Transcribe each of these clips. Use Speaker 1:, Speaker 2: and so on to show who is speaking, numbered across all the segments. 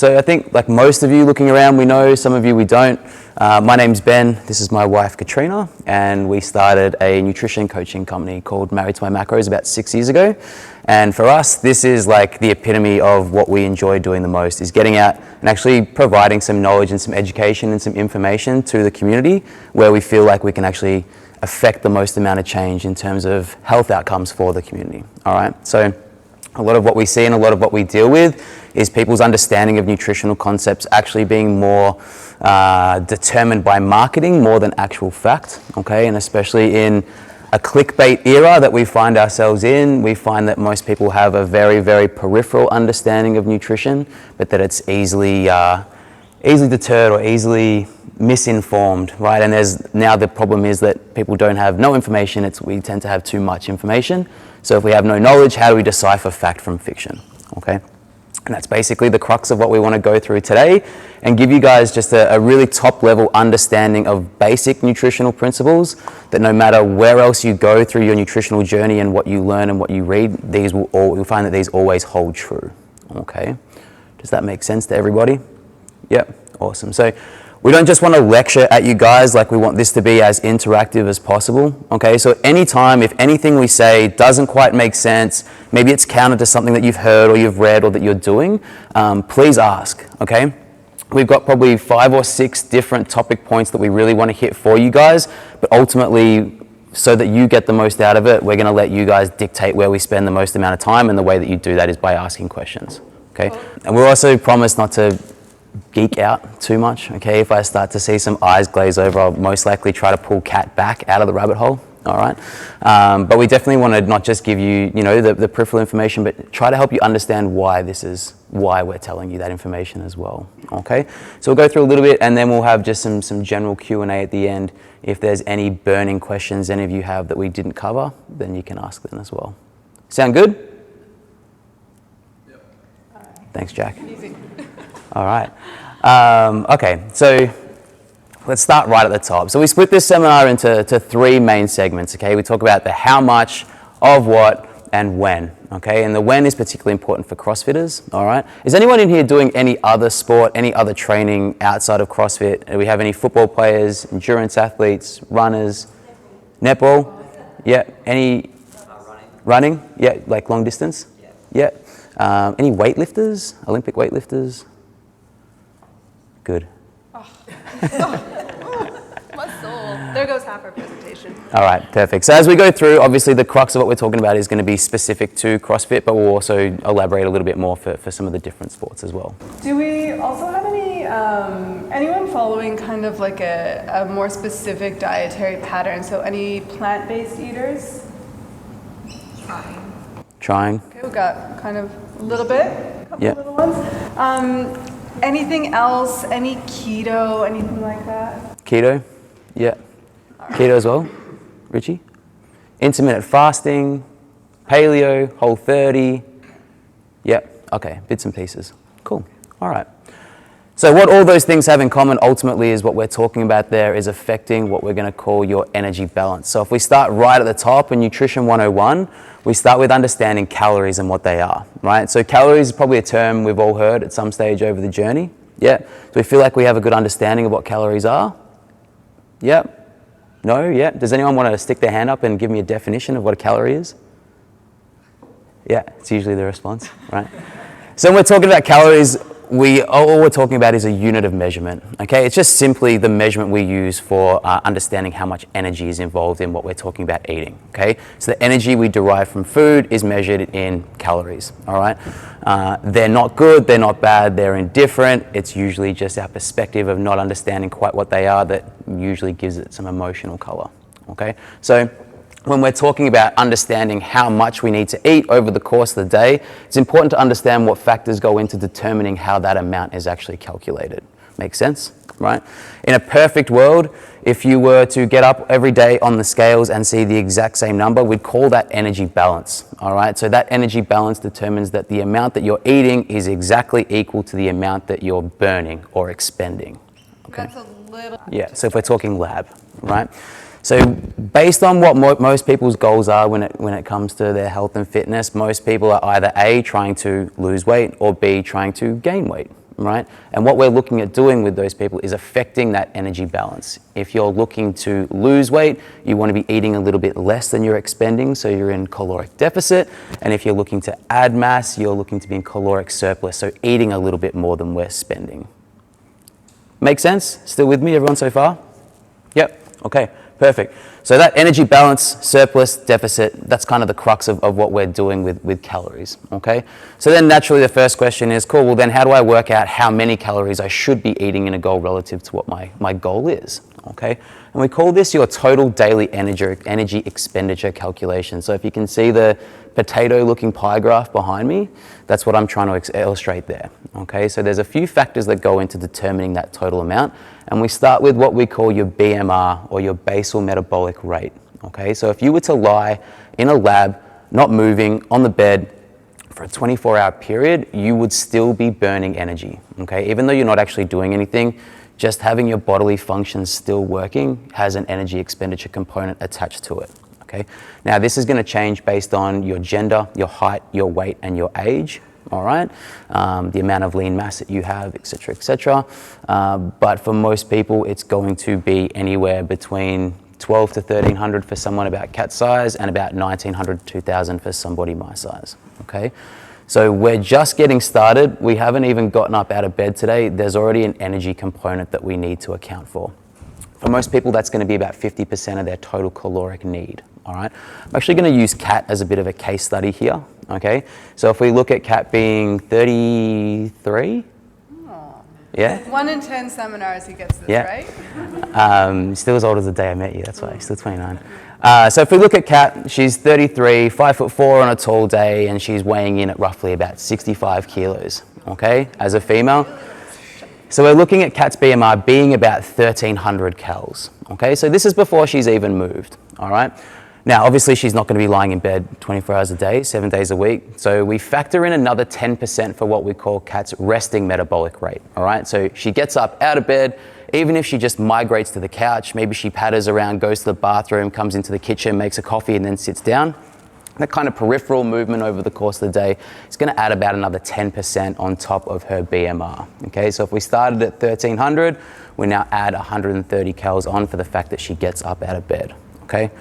Speaker 1: So I think like most of you looking around, we know, some of you we don't. My name's Ben, this is my wife Katrina, and we started a nutrition coaching company called Married to My Macros about 6 years ago. And for us, this is like the epitome of what we enjoy doing the most, is getting out and actually providing some knowledge and some education and some information to the community where we feel like we can actually affect the most amount of change in terms of health outcomes for the community. All right, so a lot of what we see and a lot of what we deal with is people's understanding of nutritional concepts actually being more determined by marketing more than actual fact, okay? And especially in a clickbait era that we find ourselves in, we find that most people have a very, very peripheral understanding of nutrition, but that it's easily deterred or easily misinformed, right? And now the problem is that people don't have no information, we tend to have too much information. So if we have no knowledge, how do we decipher fact from fiction, okay? And that's basically the crux of what we want to go through today and give you guys just a really top level understanding of basic nutritional principles that no matter where else you go through your nutritional journey and what you learn and what you read, you'll find that these always hold true, okay? Does that make sense to everybody? Yep, awesome. So we don't just want to lecture at you guys, like we want this to be as interactive as possible, okay? So anytime, if anything we say doesn't quite make sense, maybe it's counter to something that you've heard or you've read or that you're doing, please ask, okay? We've got probably 5 or 6 different topic points that we really want to hit for you guys, but ultimately, so that you get the most out of it, we're going to let you guys dictate where we spend the most amount of time, and the way that you do that is by asking questions, okay? And we'll also promise not to geek out too much, okay? If I start to see some eyes glaze over, I'll most likely try to pull Kat back out of the rabbit hole, all right? But we definitely want to not just give you, the peripheral information, but try to help you understand why we're telling you that information as well, okay? So we'll go through a little bit, and then we'll have just some general Q&A at the end. If there's any burning questions any of you have that we didn't cover, then you can ask them as well. Sound good? Yep. Thanks, Jack. Easy. All right. Okay, so let's start right at the top. So we split this seminar into 3 main segments, okay? We talk about the how much, of what, and when, okay? And the when is particularly important for CrossFitters, all right? Is anyone in here doing any other sport, any other training outside of CrossFit? Do we have any football players, endurance athletes, runners, netball? Yeah, any running? Yeah, like long distance? Yeah. Any weightlifters, Olympic weightlifters? Good.
Speaker 2: Oh, my soul. There goes half our presentation.
Speaker 1: All right, perfect. So as we go through, obviously the crux of what we're talking about is going to be specific to CrossFit, but we'll also elaborate a little bit more for some of the different sports as well.
Speaker 2: Do we also have anyone following kind of like a more specific dietary pattern? So any plant-based eaters?
Speaker 1: Trying.
Speaker 2: Okay, we got kind of a little bit, a couple little ones. Anything else? Any keto? Anything like that?
Speaker 1: Keto? Yeah. Right. Keto as well? Richie? Intermittent fasting? Paleo? Whole30? Yeah. Okay. Bits and pieces. Cool. All right. So what all those things have in common ultimately is what we're talking about there is affecting what we're going to call your energy balance. So if we start right at the top in Nutrition 101, we start with understanding calories and what they are, right? So calories is probably a term we've all heard at some stage over the journey. Yeah. Do we feel like we have a good understanding of what calories are? Yep. No? Yeah. Does anyone want to stick their hand up and give me a definition of what a calorie is? Yeah, it's usually the response, right? So when we're talking about calories, all we're talking about is a unit of measurement, okay? It's just simply the measurement we use for understanding how much energy is involved in what we're talking about eating, okay? So the energy we derive from food is measured in calories, all right? They're not good, they're not bad, they're indifferent. It's usually just our perspective of not understanding quite what they are that usually gives it some emotional color, okay? So when we're talking about understanding how much we need to eat over the course of the day, it's important to understand what factors go into determining how that amount is actually calculated. Make sense, right? In a perfect world, if you were to get up every day on the scales and see the exact same number, we'd call that energy balance, all right? So that energy balance determines that the amount that you're eating is exactly equal to the amount that you're burning or expending, okay?
Speaker 2: That's a little...
Speaker 1: Yeah, so if we're talking lab, right? So based on what most people's goals are when it comes to their health and fitness, most people are either A, trying to lose weight, or B, trying to gain weight, right? And what we're looking at doing with those people is affecting that energy balance. If you're looking to lose weight, you want to be eating a little bit less than you're expending, so you're in caloric deficit. And if you're looking to add mass, you're looking to be in caloric surplus, so eating a little bit more than we're spending. Make sense? Still with me, everyone so far? Yep, okay, perfect. So that energy balance, surplus, deficit, that's kind of the crux of what we're doing with calories, okay? So then naturally the first question is, cool, well then how do I work out how many calories I should be eating in a goal relative to what my goal is, okay? And we call this your total daily energy expenditure calculation. So if you can see the potato looking pie graph behind me, that's what I'm trying to illustrate there, okay? So there's a few factors that go into determining that total amount, and we start with what we call your BMR, or your basal metabolic rate, okay? So if you were to lie in a lab, not moving, on the bed for a 24-hour period, you would still be burning energy, okay? Even though you're not actually doing anything, just having your bodily functions still working has an energy expenditure component attached to it, okay? Now this is gonna change based on your gender, your height, your weight, and your age, all right? The amount of lean mass that you have, et cetera, et cetera. But for most people, it's going to be anywhere between 12 to 1300 for someone about Kat's size, and about 1900 to 2000 for somebody my size, okay? So we're just getting started. We haven't even gotten up out of bed today. There's already an energy component that we need to account for. For most people, that's going to be about 50% of their total caloric need, all right? I'm actually going to use Kat as a bit of a case study here, okay? So if we look at Kat being 33, yeah?
Speaker 2: 1 in 10 seminars he gets this,
Speaker 1: Yeah.
Speaker 2: right?
Speaker 1: Still as old as the day I met you, that's why, still 29. So if we look at Kat, she's 33, 5'4" on a tall day, and she's weighing in at roughly about 65 kilos, okay, as a female. So we're looking at Kat's BMR being about 1300 calories, okay? So this is before she's even moved, all right? Now, obviously she's not gonna be lying in bed 24 hours a day, 7 days a week. So we factor in another 10% for what we call Kat's resting metabolic rate, all right? So she gets up out of bed, even if she just migrates to the couch, maybe she patters around, goes to the bathroom, comes into the kitchen, makes a coffee, and then sits down. That kind of peripheral movement over the course of the day is going to add about another 10% on top of her BMR. Okay, so if we started at 1300, we now add 130 calories on for the fact that she gets up out of bed. Okay,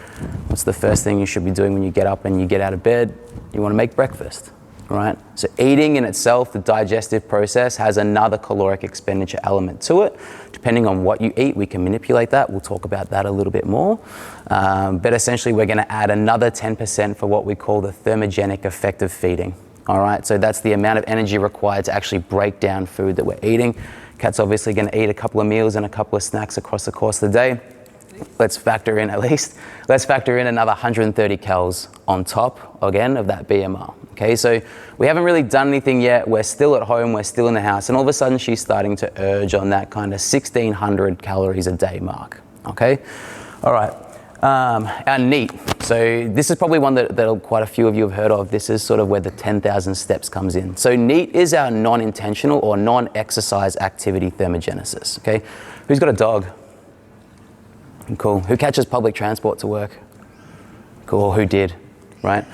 Speaker 1: what's the first thing you should be doing when you get up and you get out of bed? You want to make breakfast. Right? So eating in itself, the digestive process, has another caloric expenditure element to it. Depending on what you eat, we can manipulate that. We'll talk about that a little bit more. But essentially, we're going to add another 10% for what we call the thermogenic effect of feeding. All right, so that's the amount of energy required to actually break down food that we're eating. Kat's obviously going to eat a couple of meals and a couple of snacks across the course of the day. Let's factor in another 130 calories on top, again, of that BMR. Okay, so we haven't really done anything yet. We're still at home, we're still in the house, and all of a sudden she's starting to urge on that kind of 1600 calories a day mark. Okay, all right. Our NEAT. So this is probably one that quite a few of you have heard of. This is sort of where the 10,000 steps comes in. So NEAT is our non-intentional or non-exercise activity thermogenesis. Okay, who's got a dog? Cool. Who catches public transport to work? Cool. Who did? Right?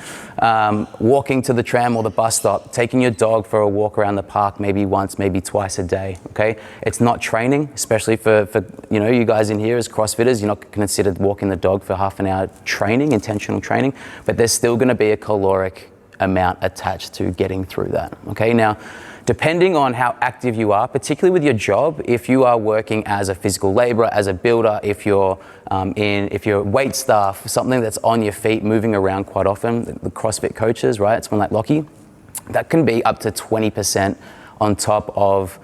Speaker 1: Walking to the tram or the bus stop, taking your dog for a walk around the park, maybe once, maybe twice a day. Okay? It's not training, especially for you guys in here as CrossFitters. You're not considered walking the dog for half an hour training, intentional training, but there's still going to be a caloric amount attached to getting through that. Okay? Now, depending on how active you are, particularly with your job, if you are working as a physical laborer, as a builder, if you're wait staff, something that's on your feet, moving around quite often, the CrossFit coaches, right? Someone like Lockie, that can be up to 20% on top of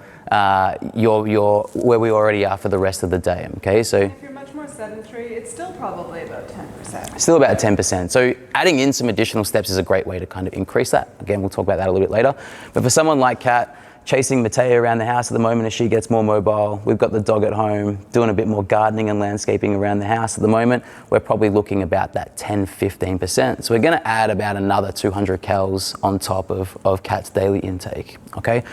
Speaker 1: your where we already are for the rest of the day. Okay, so
Speaker 2: if you're much more sedentary, it's still probably about 10%.
Speaker 1: Still about 10%. So adding in some additional steps is a great way to kind of increase that. Again, we'll talk about that a little bit later. But for someone like Kat, chasing Mattea around the house at the moment as she gets more mobile, we've got the dog at home, doing a bit more gardening and landscaping around the house at the moment, we're probably looking about that 10-15%. So we're going to add about another 200 calories on top of Kat's daily intake. Okay.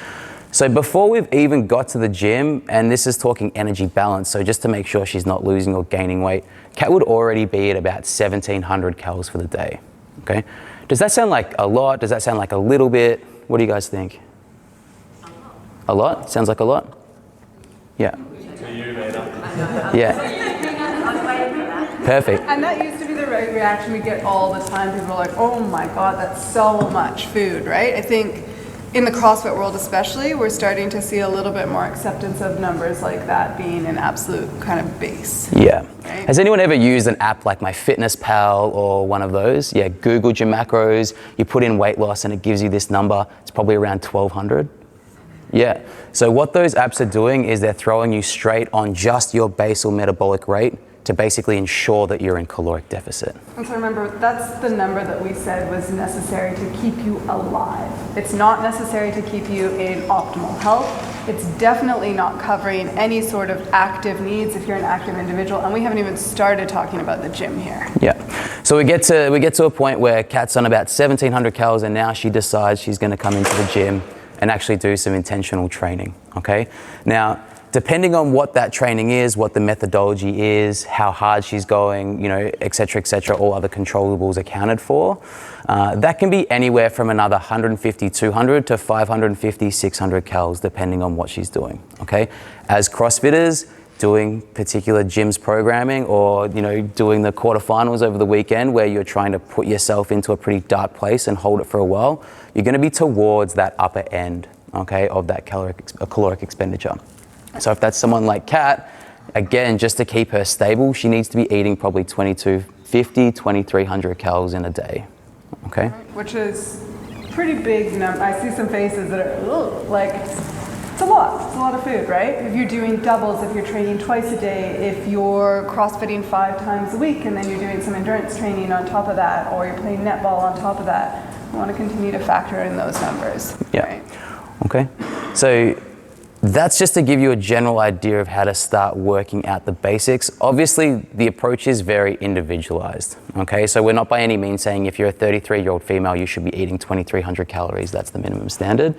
Speaker 1: So before we've even got to the gym, and this is talking energy balance, so just to make sure she's not losing or gaining weight, Kat would already be at about 1,700 calories for the day, okay? Does that sound like a lot? Does that sound like a little bit? What do you guys think? A lot? Sounds like a lot? Yeah. Yeah. Perfect.
Speaker 2: And that used to be the right reaction we get all the time. People are like, oh my God, that's so much food, right? I think in the CrossFit world especially, we're starting to see a little bit more acceptance of numbers like that being an absolute kind of base.
Speaker 1: Yeah.
Speaker 2: Right?
Speaker 1: Has anyone ever used an app like MyFitnessPal or one of those? Yeah, Googled your macros, you put in weight loss and it gives you this number. It's probably around 1,200. Yeah. So what those apps are doing is they're throwing you straight on just your basal metabolic rate to basically ensure that you're in caloric deficit.
Speaker 2: And so remember, that's the number that we said was necessary to keep you alive. It's not necessary to keep you in optimal health. It's definitely not covering any sort of active needs if you're an active individual. And we haven't even started talking about the gym here.
Speaker 1: Yeah. So we get to a point where Kat's on about 1,700 calories and now she decides she's going to come into the gym and actually do some intentional training, okay? Now, depending on what that training is, what the methodology is, how hard she's going, et cetera, all other controllables accounted for, that can be anywhere from another 150, 200 to 550, 600 calories, depending on what she's doing, okay? As CrossFitters, doing particular gyms programming or, doing the quarterfinals over the weekend where you're trying to put yourself into a pretty dark place and hold it for a while, you're going to be towards that upper end, okay, of that caloric expenditure. So if that's someone like Kat, again, just to keep her stable, she needs to be eating probably 2,250, 2,300 calories in a day, okay?
Speaker 2: Which is pretty big number. I see some faces that are, like, it's a lot. It's a lot of food, right? If you're doing doubles, if you're training twice a day, if you're CrossFitting 5 times a week, and then you're doing some endurance training on top of that, or you're playing netball on top of that, you want to continue to factor in those numbers.
Speaker 1: Yeah.
Speaker 2: Right?
Speaker 1: Okay. So that's just to give you a general idea of how to start working out the basics. Obviously, the approach is very individualized, okay? So we're not by any means saying if you're a 33-year-old female, you should be eating 2,300 calories. That's the minimum standard.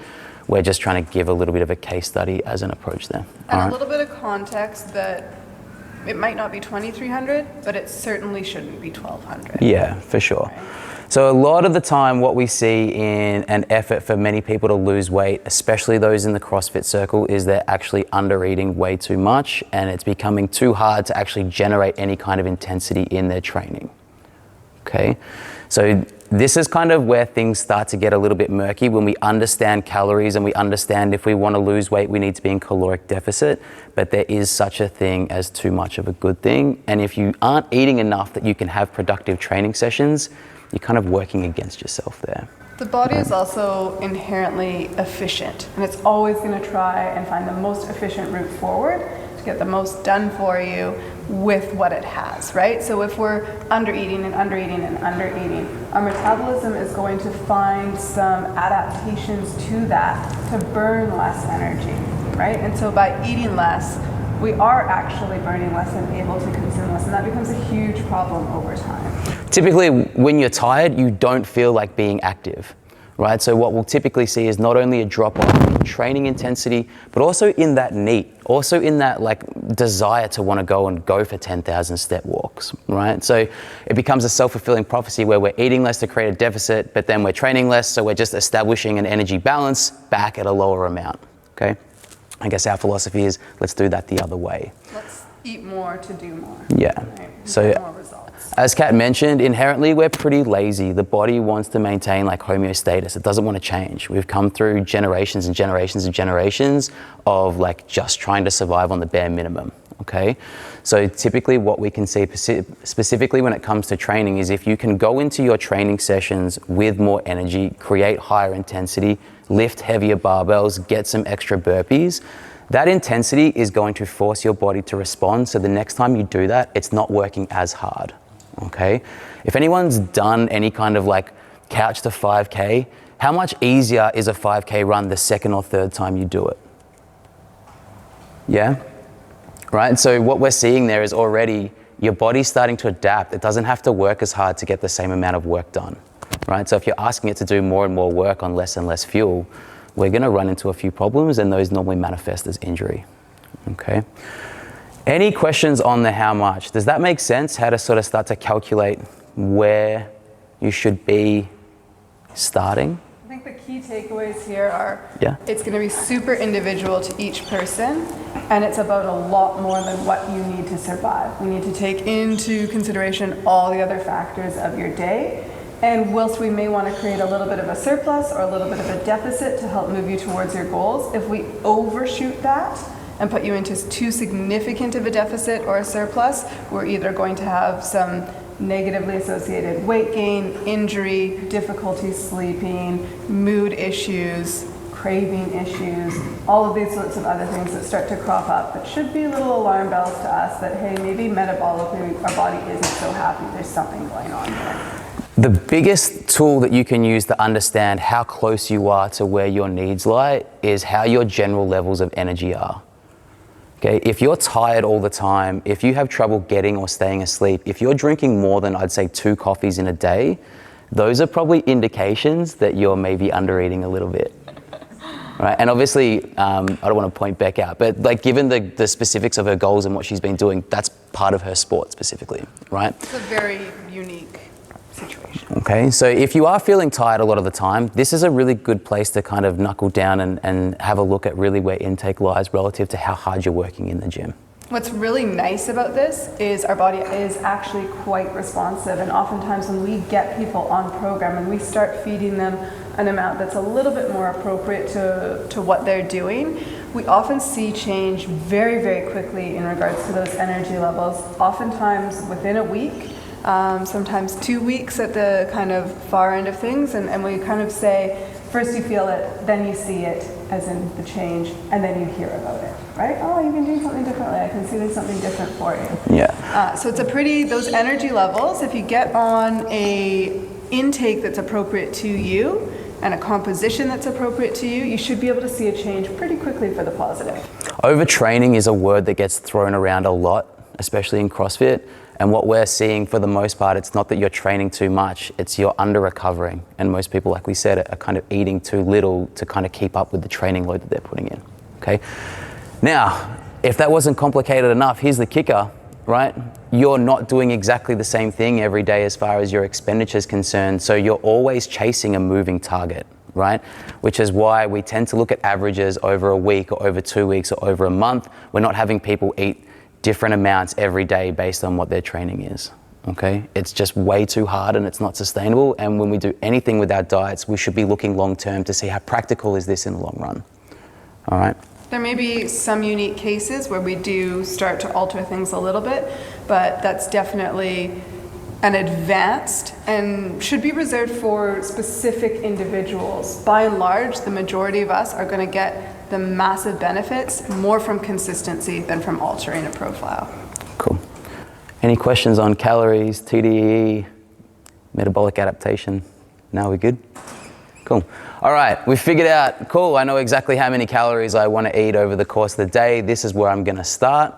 Speaker 1: We're just trying to give a little bit of a case study as an approach there.
Speaker 2: And a little bit of context that it might not be 2,300, but it certainly shouldn't be 1,200.
Speaker 1: Yeah, for sure.
Speaker 2: Right?
Speaker 1: So a lot of the time what we see in an effort for many people to lose weight, especially those in the CrossFit circle, is they're actually under eating way too much and it's becoming too hard to actually generate any kind of intensity in their training. Okay, so this is kind of where things start to get a little bit murky when we understand calories and we understand if we want to lose weight, we need to be in caloric deficit, but there is such a thing as too much of a good thing. And if you aren't eating enough that you can have productive training sessions, you're kind of working against yourself there.
Speaker 2: The body is also inherently efficient, and it's always going to try and find the most efficient route forward to get the most done for you with what it has, right? So if we're under-eating and under-eating and under-eating, our metabolism is going to find some adaptations to that to burn less energy, right? And so by eating less, we are actually burning less and able to consume less, and that becomes a huge problem over time.
Speaker 1: Typically, when you're tired, you don't feel like being active, right? So what we'll typically see is not only a drop off in training intensity, but also in that need, also in that like desire to want to go for 10,000 step walks, right? So it becomes a self-fulfilling prophecy where we're eating less to create a deficit, but then we're training less, so we're just establishing an energy balance back at a lower amount, okay? I guess our philosophy is let's do that the other way.
Speaker 2: Let's eat more to do more.
Speaker 1: Yeah.
Speaker 2: Right?
Speaker 1: So
Speaker 2: more results.
Speaker 1: as Kat mentioned, inherently we're pretty lazy. The body wants to maintain like homeostasis. It doesn't want to change. We've come through generations and generations and generations of like just trying to survive on the bare minimum. Okay. So typically what we can see specifically when it comes to training is if you can go into your training sessions with more energy, create higher intensity, lift heavier barbells, get some extra burpees, that intensity is going to force your body to respond. So the next time you do that, it's not working as hard, okay? If anyone's done any kind of like couch to 5K, how much easier is a 5K run the second or third time you do it? Yeah? Right, so what we're seeing there is already your body's starting to adapt. It doesn't have to work as hard to get the same amount of work done, right? So if you're asking it to do more and more work on less and less fuel, we're gonna run into a few problems and those normally manifest as injury, okay? Any questions on the how much? Does that make sense, how to sort of start to calculate where you should be starting?
Speaker 2: I think the key takeaways here are
Speaker 1: Yeah.
Speaker 2: it's going to be super individual to each person, and it's about a lot more than what you need to survive. We need to take into consideration all the other factors of your day. And whilst we may want to create a little bit of a surplus or a little bit of a deficit to help move you towards your goals, if we overshoot that and put you into too significant of a deficit or a surplus, we're either going to have some negatively associated weight gain, injury, difficulty sleeping, mood issues, craving issues, all of these sorts of other things that start to crop up that should be little alarm bells to us that, hey, maybe metabolically our body isn't so happy, there's something going on here.
Speaker 1: The biggest tool that you can use to understand how close you are to where your needs lie is how your general levels of energy are. Okay, if you're tired all the time, if you have trouble getting or staying asleep, if you're drinking more than, I'd say, 2 coffees in a day, those are probably indications that you're maybe under eating a little bit. Right? And obviously, I don't want to point Beck out, but like given the specifics of her goals and what she's been doing, that's part of her sport specifically, right?
Speaker 2: It's a very unique situation.
Speaker 1: Okay, so if you are feeling tired a lot of the time, this is a really good place to kind of knuckle down and have a look at really where intake lies relative to how hard you're working in the gym.
Speaker 2: What's really nice about this is our body is actually quite responsive, and oftentimes when we get people on program and we start feeding them an amount that's a little bit more appropriate to what they're doing, we often see change very, very quickly in regards to those energy levels, oftentimes within a week. Sometimes 2 weeks at the kind of far end of things, and we kind of say, first you feel it, then you see it, as in the change, and then you hear about it, right? Oh, you've been doing something differently. I can see there's something different for you.
Speaker 1: Yeah.
Speaker 2: So it's those energy levels, if you get on a intake that's appropriate to you and a composition that's appropriate to you, you should be able to see a change pretty quickly for the positive.
Speaker 1: Overtraining is a word that gets thrown around a lot, especially in CrossFit. And what we're seeing for the most part, it's not that you're training too much, it's you're under recovering. And most people, like we said, are kind of eating too little to kind of keep up with the training load that they're putting in, okay? Now, if that wasn't complicated enough, here's the kicker, right? You're not doing exactly the same thing every day as far as your expenditure is concerned, so you're always chasing a moving target, right? Which is why we tend to look at averages over a week or over 2 weeks or over a month. We're not having people eat different amounts every day based on what their training is, okay? It's just way too hard and it's not sustainable, and when we do anything with our diets, we should be looking long term to see how practical is this in the long run, all right?
Speaker 2: There may be some unique cases where we do start to alter things a little bit, but that's definitely an advanced and should be reserved for specific individuals. By and large, the majority of us are going to get the massive benefits more from consistency than from altering a profile.
Speaker 1: Cool. Any questions on calories, TDEE, metabolic adaptation? Now we're good? Cool. All right, we figured out, cool, I know exactly how many calories I want to eat over the course of the day. This is where I'm going to start.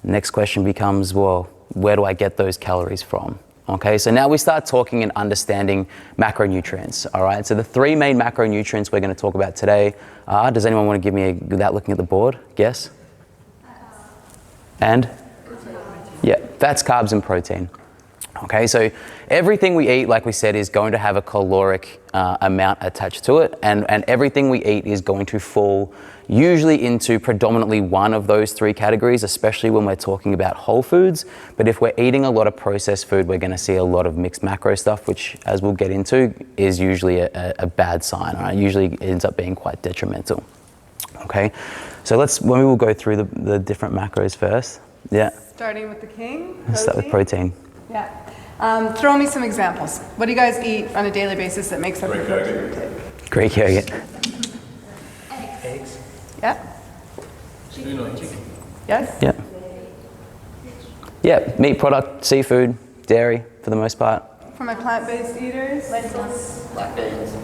Speaker 1: Next question becomes, well, where do I get those calories from? Okay, so now we start talking and understanding macronutrients, all right? So the 3 main macronutrients we're going to talk about today are, does anyone want to give me, without looking at the board, guess? And? Yeah, fats, carbs, and protein. Okay, so everything we eat, like we said, is going to have a caloric amount attached to it, and everything we eat is going to fall usually into predominantly one of those 3 categories, especially when we're talking about whole foods. But if we're eating a lot of processed food, we're going to see a lot of mixed macro stuff, which, as we'll get into, is usually a bad sign. Right? Usually ends up being quite detrimental. Okay, so when we will go through the different macros first. Yeah.
Speaker 2: Starting with the king. Protein.
Speaker 1: Let's start with protein.
Speaker 2: Yeah. Throw me some examples. What do you guys eat on a daily basis that makes up your protein intake?
Speaker 1: Greek yogurt.
Speaker 3: Eggs.
Speaker 2: Yeah.
Speaker 3: Chicken.
Speaker 2: Yes?
Speaker 1: Yeah. Yeah, meat product, seafood, dairy for the most part.
Speaker 2: For my plant-based eaters?
Speaker 3: Lentils. Lactose.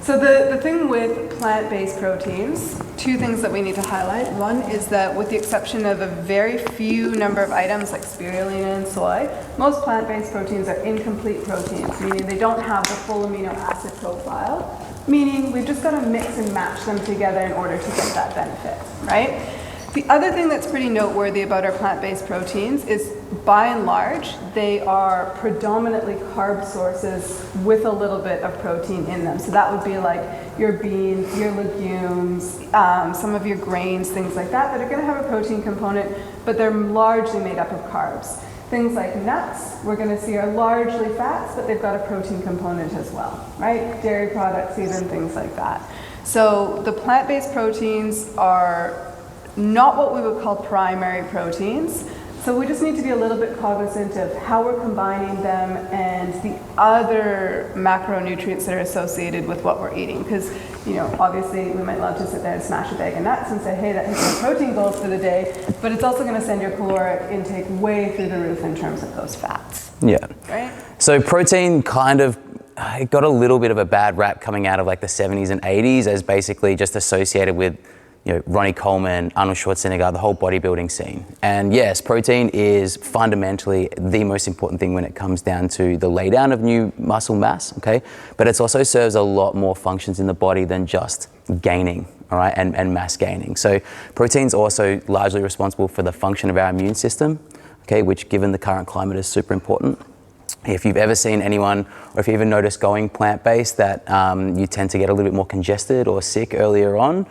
Speaker 2: So the thing with plant-based proteins, 2 things that we need to highlight. One is that with the exception of a very few number of items like spirulina and soy, most plant-based proteins are incomplete proteins, meaning they don't have the full amino acid profile, meaning we've just got to mix and match them together in order to get that benefit, right? The other thing that's pretty noteworthy about our plant-based proteins is by and large, they are predominantly carb sources with a little bit of protein in them. So that would be like your beans, your legumes, some of your grains, things like that are going to have a protein component, but they're largely made up of carbs. Things like nuts, we're going to see are largely fats, but they've got a protein component as well, right? Dairy products, even things like that. So the plant-based proteins are not what we would call primary proteins. So we just need to be a little bit cognizant of how we're combining them and the other macronutrients that are associated with what we're eating. Because, you know, obviously we might love to sit there and smash a bag of nuts and say, hey, that hits my protein goals for the day, but it's also going to send your caloric intake way through the roof in terms of those fats.
Speaker 1: Yeah.
Speaker 2: Right?
Speaker 1: So protein kind of, it got a little bit of a bad rap coming out of like the 70s and 80s as basically just associated with, you know, Ronnie Coleman, Arnold Schwarzenegger, the whole bodybuilding scene. And yes, protein is fundamentally the most important thing when it comes down to the laydown of new muscle mass, okay? But it also serves a lot more functions in the body than just gaining, all right, and mass gaining. So protein's also largely responsible for the function of our immune system, okay, which given the current climate is super important. If you've ever seen anyone, or if you even noticed going plant-based, that you tend to get a little bit more congested or sick earlier on,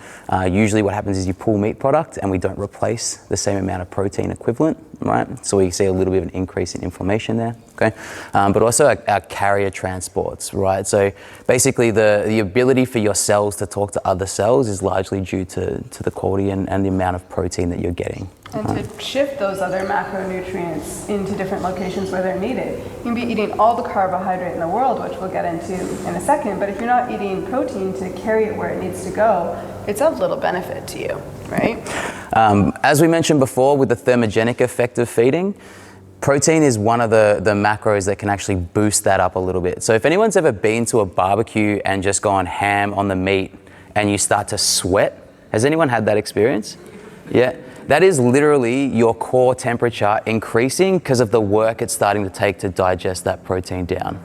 Speaker 1: usually what happens is you pull meat product and we don't replace the same amount of protein equivalent, right? So we see a little bit of an increase in inflammation there, okay? But also our carrier transports, right? So basically the ability for your cells to talk to other cells is largely due to the quality and the amount of protein that you're getting.
Speaker 2: And to shift those other macronutrients into different locations where they're needed. You can be eating all the carbohydrate in the world, which we'll get into in a second, but if you're not eating protein to carry it where it needs to go, it's of little benefit to you, right?
Speaker 1: As we mentioned before with the thermogenic effect of feeding, protein is one of the macros that can actually boost that up a little bit. So if anyone's ever been to a barbecue and just gone ham on the meat and you start to sweat, has anyone had that experience? Yeah. That is literally your core temperature increasing because of the work it's starting to take to digest that protein down.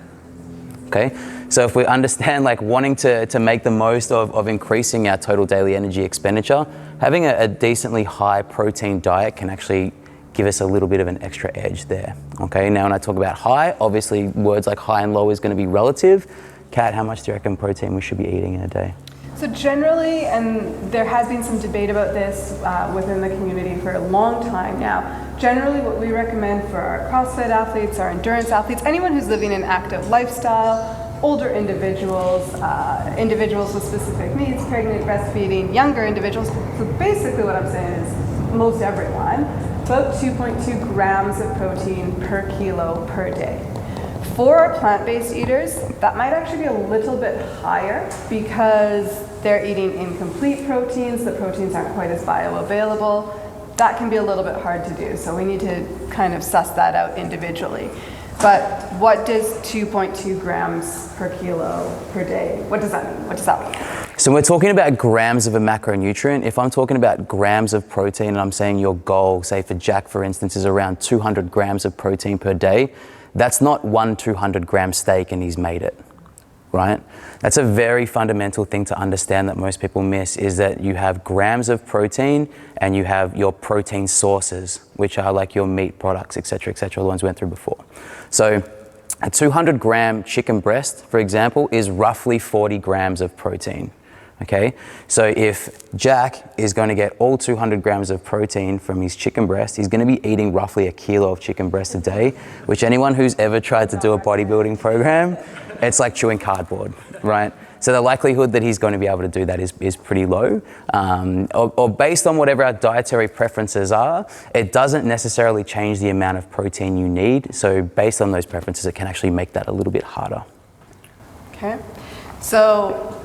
Speaker 1: Okay? So if we understand like wanting to make the most of increasing our total daily energy expenditure, having a decently high protein diet can actually give us a little bit of an extra edge there. Okay? Now when I talk about high, obviously words like high and low is going to be relative. Kat, how much do you reckon protein we should be eating in a day?
Speaker 2: So generally, and there has been some debate about this within the community for a long time now, generally what we recommend for our CrossFit athletes, our endurance athletes, anyone who's living an active lifestyle, older individuals, individuals with specific needs, pregnant, breastfeeding, younger individuals, so basically what I'm saying is most everyone, about 2.2 grams of protein per kilo per day. For our plant-based eaters, that might actually be a little bit higher because they're eating incomplete proteins, the proteins aren't quite as bioavailable. That can be a little bit hard to do, so we need to kind of suss that out individually. But what does 2.2 grams per kilo per day, what does that mean? What does that mean?
Speaker 1: So we're talking about grams of a macronutrient. If I'm talking about grams of protein and I'm saying your goal, say for Jack for instance, is around 200 grams of protein per day, that's not 1 200-gram steak and he's made it, right? That's a very fundamental thing to understand that most people miss, is that you have grams of protein and you have your protein sources, which are like your meat products, et cetera, the ones we went through before. So a 200-gram chicken breast, for example, is roughly 40 grams of protein. Okay, so if Jack is going to get all 200 grams of protein from his chicken breast, he's going to be eating roughly 1 kilo of chicken breast a day, which anyone who's ever tried to do a bodybuilding program, it's like chewing cardboard, right? So the likelihood that he's going to be able to do that is pretty low. Or based on whatever our dietary preferences are, it doesn't necessarily change the amount of protein you need. So based on those preferences, it can actually make that a little bit harder.
Speaker 2: Okay, so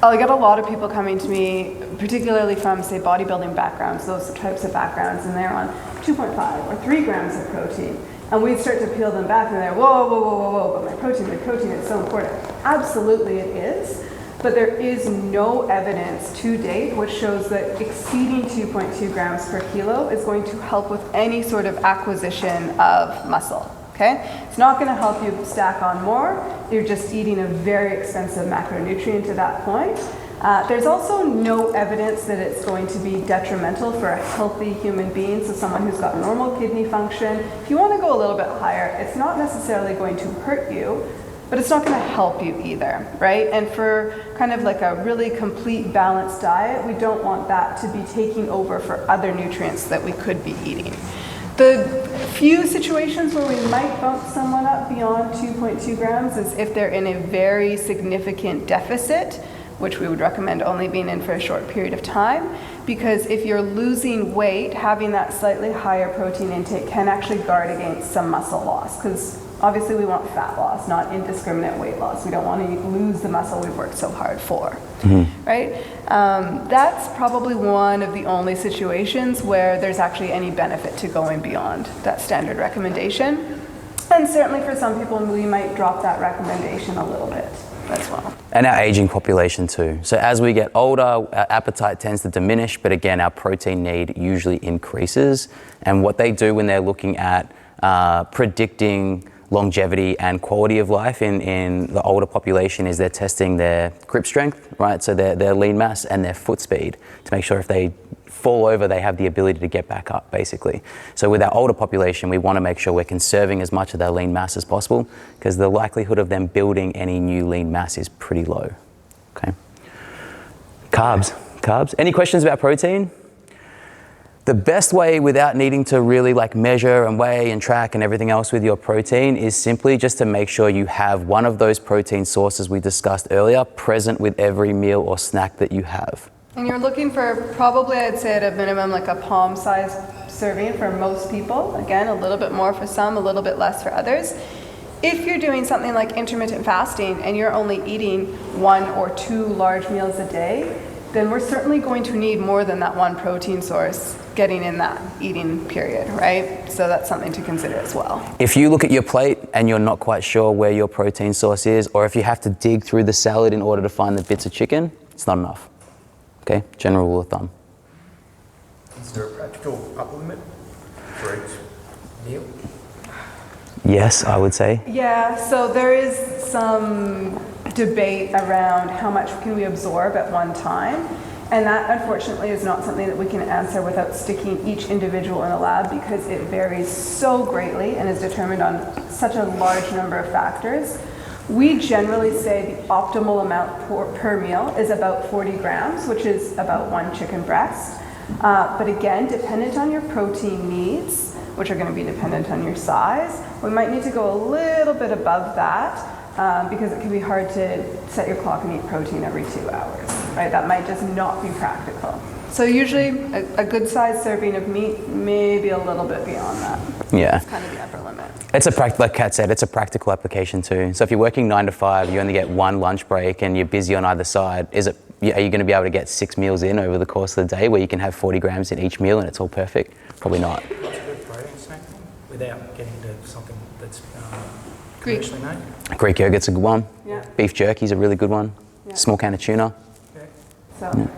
Speaker 2: I get a lot of people coming to me, particularly from, say, bodybuilding backgrounds, those types of backgrounds, and they're on 2.5 or 3 grams of protein. And we start to peel them back and they're, whoa, but my protein is so important. Absolutely it is, but there is no evidence to date which shows that exceeding 2.2 grams per kilo is going to help with any sort of acquisition of muscle. Okay? It's not going to help you stack on more. You're just eating a very expensive macronutrient at that point. There's also no evidence that it's going to be detrimental for a healthy human being, so someone who's got normal kidney function. If you want to go a little bit higher, it's not necessarily going to hurt you, but it's not going to help you either, right? And for kind of like a really complete balanced diet, we don't want that to be taking over for other nutrients that we could be eating. The few situations where we might bump someone up beyond 2.2 grams is if they're in a very significant deficit, which we would recommend only being in for a short period of time, because if you're losing weight, having that slightly higher protein intake can actually guard against some muscle loss, because obviously we want fat loss, not indiscriminate weight loss. We don't want to lose the muscle we've worked so hard for, right? That's probably one of the only situations where there's actually any benefit to going beyond that standard recommendation. And certainly for some people, we might drop that recommendation a little bit as well.
Speaker 1: And our aging population too. So as we get older, our appetite tends to diminish, but again, our protein need usually increases. And what they do when they're looking at predicting longevity and quality of life in the older population is they're testing their grip strength, right? So their lean mass and their foot speed to make sure if they fall over, they have the ability to get back up, basically. So with our older population, we want to make sure we're conserving as much of their lean mass as possible, because the likelihood of them building any new lean mass is pretty low, okay? Carbs. Any questions about protein? The best way without needing to really like measure and weigh and track and everything else with your protein is simply just to make sure you have one of those protein sources we discussed earlier present with every meal or snack that you have.
Speaker 2: And you're looking for probably, I'd say at a minimum, like a palm-sized serving for most people. Again, a little bit more for some, a little bit less for others. If you're doing something like intermittent fasting and you're only eating 1 or 2 large meals a day, then we're certainly going to need more than that one protein source getting in that eating period, right? So that's something to consider as well.
Speaker 1: If you look at your plate and you're not quite sure where your protein source is, or if you have to dig through the salad in order to find the bits of chicken, it's not enough. Okay, general rule of thumb.
Speaker 4: Is there a practical upper limit for each meal?
Speaker 1: Yes, I would say.
Speaker 2: Yeah, so there is some debate around how much can we absorb at one time. And that, unfortunately, is not something that we can answer without sticking each individual in a lab, because it varies so greatly and is determined on such a large number of factors. We generally say the optimal amount per meal is about 40 grams, which is about 1 chicken breast. But again, dependent on your protein needs, which are going to be dependent on your size, we might need to go a little bit above that. Because it can be hard to set your clock and eat protein every 2 hours, right? That might just not be practical. So usually a good size serving of meat, maybe a little bit beyond that.
Speaker 1: Yeah.
Speaker 2: It's kind of the upper limit.
Speaker 1: It's like Kat said, it's a practical application too. So if you're working 9 to 5, you only get 1 lunch break and you're busy on either side, are you going to be able to get 6 meals in over the course of the day where you can have 40 grams in each meal and it's all perfect? Probably not.
Speaker 4: What's a good protein snack without getting into something that's
Speaker 2: Greek.
Speaker 4: commercially made?
Speaker 1: Greek yogurt's a good one.
Speaker 2: Yeah.
Speaker 1: Beef jerky's a really good one.
Speaker 2: Yeah.
Speaker 1: Small can of tuna.
Speaker 4: Okay.
Speaker 2: So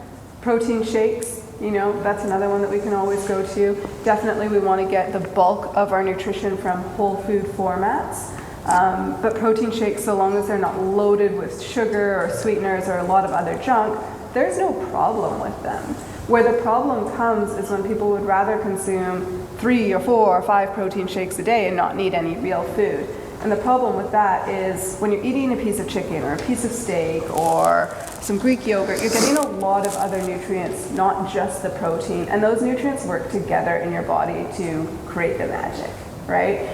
Speaker 2: protein shakes, that's another one that we can always go to. Definitely we want to get the bulk of our nutrition from whole food formats. But protein shakes, so long as they're not loaded with sugar or sweeteners or a lot of other junk, there's no problem with them. Where the problem comes is when people would rather consume 3 or 4 or 5 protein shakes a day and not need any real food. And the problem with that is when you're eating a piece of chicken or a piece of steak or some Greek yogurt, you're getting a lot of other nutrients, not just the protein. And those nutrients work together in your body to create the magic, right?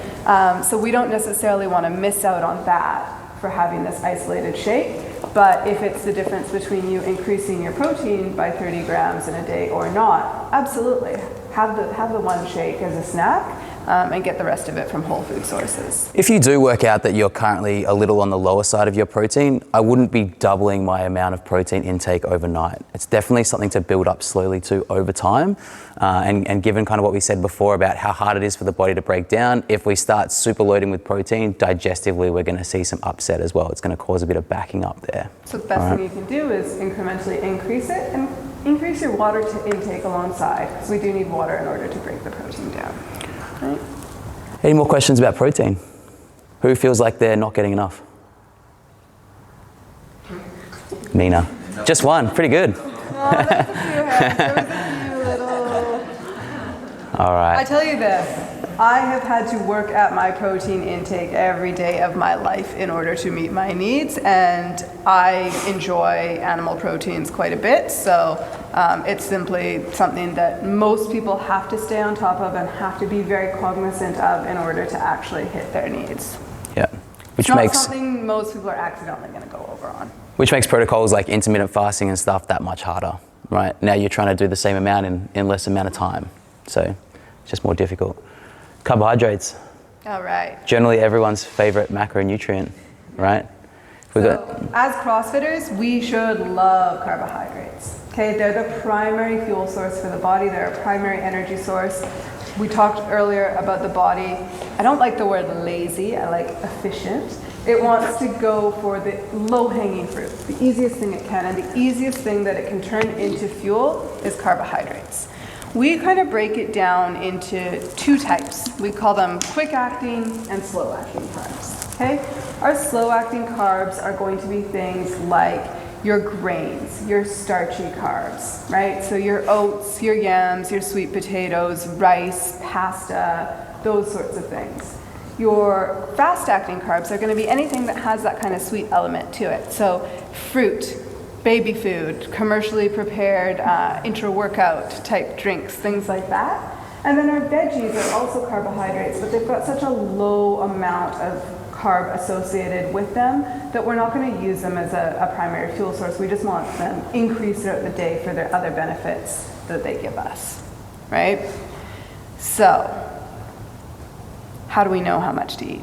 Speaker 2: So we don't necessarily want to miss out on that for having this isolated shake. But if it's the difference between you increasing your protein by 30 grams in a day or not, absolutely. Have the one shake as a snack. And get the rest of it from whole food sources.
Speaker 1: If you do work out that you're currently a little on the lower side of your protein, I wouldn't be doubling my amount of protein intake overnight. It's definitely something to build up slowly to over time. And given kind of what we said before about how hard it is for the body to break down, if we start super loading with protein, digestively we're going to see some upset as well. It's going to cause a bit of backing up there.
Speaker 2: So the best thing you can do is incrementally increase it and increase your water intake alongside, because we do need water in order to break the protein down. Right.
Speaker 1: Any more questions about protein? Who feels like they're not getting enough? Mina. Just one, pretty good.
Speaker 2: Oh, that's a few hands. There was a few little...
Speaker 1: All right.
Speaker 2: I tell you this, I have had to work at my protein intake every day of my life in order to meet my needs, and I enjoy animal proteins quite a bit, so it's simply something that most people have to stay on top of and have to be very cognizant of in order to actually hit their needs.
Speaker 1: Yeah.
Speaker 2: It's not something most people are accidentally going to go over on.
Speaker 1: Which makes protocols like intermittent fasting and stuff that much harder, right? Now you're trying to do the same amount in less amount of time. So it's just more difficult. Carbohydrates.
Speaker 2: All right.
Speaker 1: Generally everyone's favorite macronutrient, right?
Speaker 2: As CrossFitters, we should love carbohydrates. Okay, they're the primary fuel source for the body. They're a primary energy source. We talked earlier about the body. I don't like the word lazy, I like efficient. It wants to go for the low-hanging fruit, the easiest thing it can, and the easiest thing that it can turn into fuel is carbohydrates. We kind of break it down into two types. We call them quick-acting and slow-acting carbs, okay? Our slow-acting carbs are going to be things like your grains, your starchy carbs, right? So your oats, your yams, your sweet potatoes, rice, pasta, those sorts of things. Your fast-acting carbs are going to be anything that has that kind of sweet element to it. So fruit, baby food, commercially prepared intra-workout type drinks, things like that. And then our veggies are also carbohydrates, but they've got such a low amount of carb associated with them that we're not going to use them as a primary fuel source. We just want them increased throughout the day for their other benefits that they give us, right? So, how do we know how much to eat?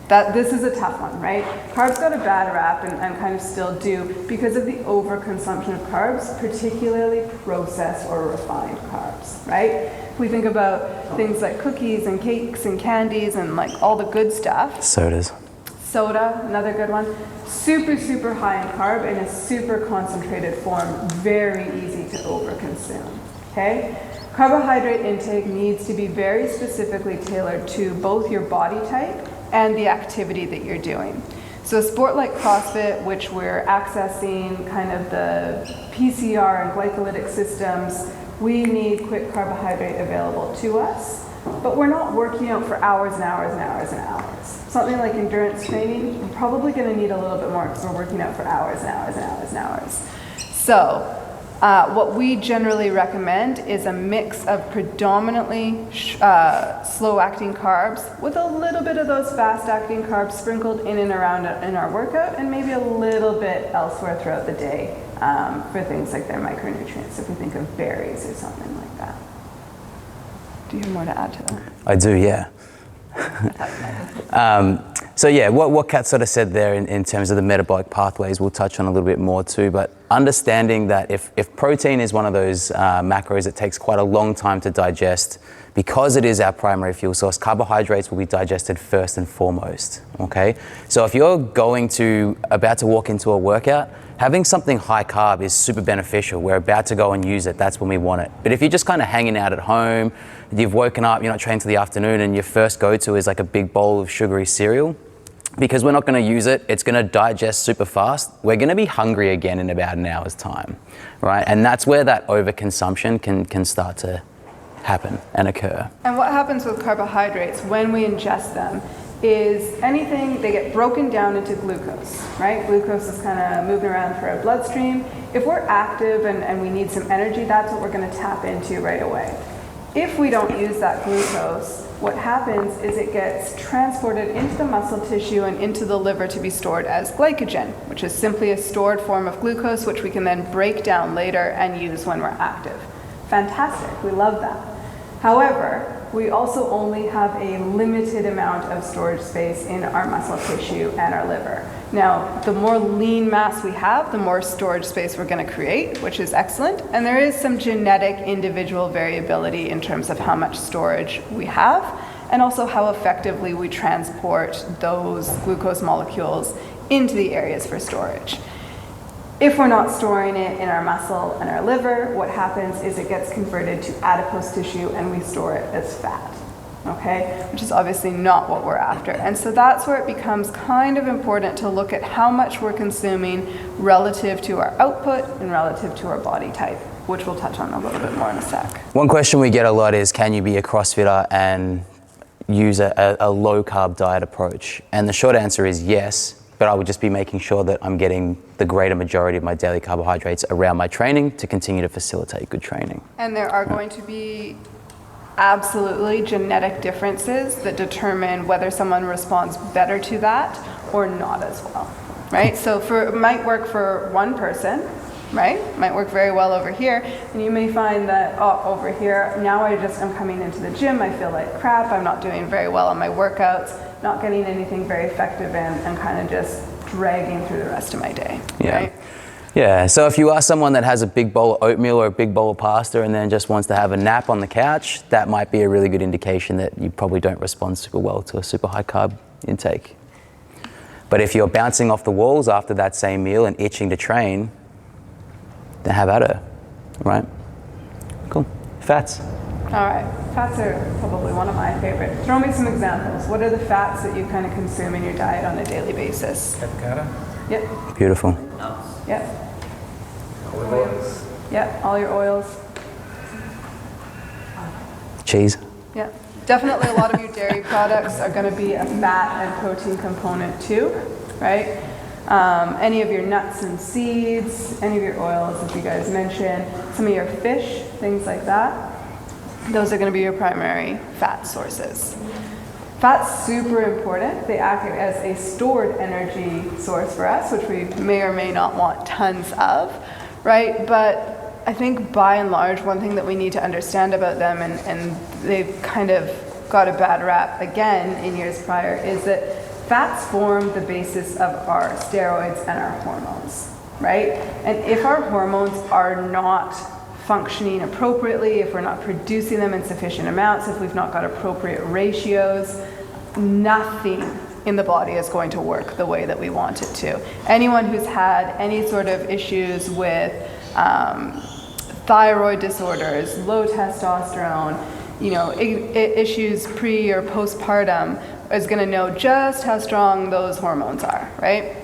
Speaker 2: This is a tough one, right? Carbs got a bad rap and kind of still do because of the overconsumption of carbs, particularly processed or refined carbs, right? If we think about things like cookies and cakes and candies and like all the good stuff.
Speaker 1: Sodas.
Speaker 2: Soda, another good one. Super, super high in carb in a super concentrated form, very easy to overconsume, okay? Carbohydrate intake needs to be very specifically tailored to both your body type and the activity that you're doing. So a sport like CrossFit, which we're accessing kind of the PCR and glycolytic systems, we need quick carbohydrate available to us, but we're not working out for hours and hours and hours and hours. Something like endurance training, we're probably gonna need a little bit more because we're working out for hours and hours and hours and hours. So, what we generally recommend is a mix of predominantly slow-acting carbs with a little bit of those fast-acting carbs sprinkled in and around in our workout, and maybe a little bit elsewhere throughout the day for things like their micronutrients, if we think of berries or something like that. Do you have more to add to that?
Speaker 1: I do, yeah. So yeah, what Kat sort of said there in terms of the metabolic pathways, we'll touch on a little bit more too, but understanding that if protein is one of those macros that takes quite a long time to digest, because it is our primary fuel source, carbohydrates will be digested first and foremost, okay? So if you're about to walk into a workout, having something high carb is super beneficial. We're about to go and use it, that's when we want it. But if you're just kind of hanging out at home, you've woken up, you're not training till the afternoon, and your first go-to is like a big bowl of sugary cereal, because we're not going to use it, it's going to digest super fast, we're going to be hungry again in about an hour's time, right? And that's where that overconsumption can start to happen and occur.
Speaker 2: And what happens with carbohydrates when we ingest them is they get broken down into glucose, right? Glucose is kind of moving around through our bloodstream. If we're active and we need some energy, that's what we're going to tap into right away. If we don't use that glucose, what happens is it gets transported into the muscle tissue and into the liver to be stored as glycogen, which is simply a stored form of glucose, which we can then break down later and use when we're active. Fantastic, we love that. However, we also only have a limited amount of storage space in our muscle tissue and our liver. Now, the more lean mass we have, the more storage space we're going to create, which is excellent. And there is some genetic individual variability in terms of how much storage we have, and also how effectively we transport those glucose molecules into the areas for storage. If we're not storing it in our muscle and our liver, what happens is it gets converted to adipose tissue and we store it as fat. okay? Which is obviously not what we're after. And so that's where it becomes kind of important to look at how much we're consuming relative to our output and relative to our body type, which we'll touch on a little bit more in a sec.
Speaker 1: One question we get a lot is, can you be a CrossFitter and use a low carb diet approach? And the short answer is yes, but I would just be making sure that I'm getting the greater majority of my daily carbohydrates around my training to continue to facilitate good training.
Speaker 2: And there are going to be absolutely genetic differences that determine whether someone responds better to that or not as well, right? So it might work for one person, right? Might work very well over here, and you may find that, oh, over here, now I'm coming into the gym, I feel like crap, I'm not doing very well on my workouts, not getting anything very effective and kind of just dragging through the rest of my day, right?
Speaker 1: Yeah, so if you are someone that has a big bowl of oatmeal or a big bowl of pasta and then just wants to have a nap on the couch, that might be a really good indication that you probably don't respond super well to a super high carb intake. But if you're bouncing off the walls after that same meal and itching to train, then have at her, right? Cool. Fats.
Speaker 2: All right, fats are probably one of my favorite. Throw me some examples. What are the fats that you kind of consume in your diet on a daily basis?
Speaker 4: Avocado.
Speaker 2: Yep.
Speaker 1: Beautiful.
Speaker 3: Nuts.
Speaker 2: Yep.
Speaker 4: Olive oils.
Speaker 2: Yep. All your oils.
Speaker 1: Cheese.
Speaker 2: Yep. Definitely a lot of your dairy products are going to be a fat and protein component too, right? Any of your nuts and seeds, any of your oils, as you guys mentioned, some of your fish, things like that. Those are going to be your primary fat sources. Fat's super important. They act as a stored energy source for us, which we may or may not want tons of, right? But I think by and large, one thing that we need to understand about them, and they've kind of got a bad rap again in years prior, is that fats form the basis of our steroids and our hormones, right? And if our hormones are not functioning appropriately, if we're not producing them in sufficient amounts, if we've not got appropriate ratios, nothing in the body is going to work the way that we want it to. Anyone who's had any sort of issues with thyroid disorders, low testosterone, issues pre or postpartum is going to know just how strong those hormones are, right?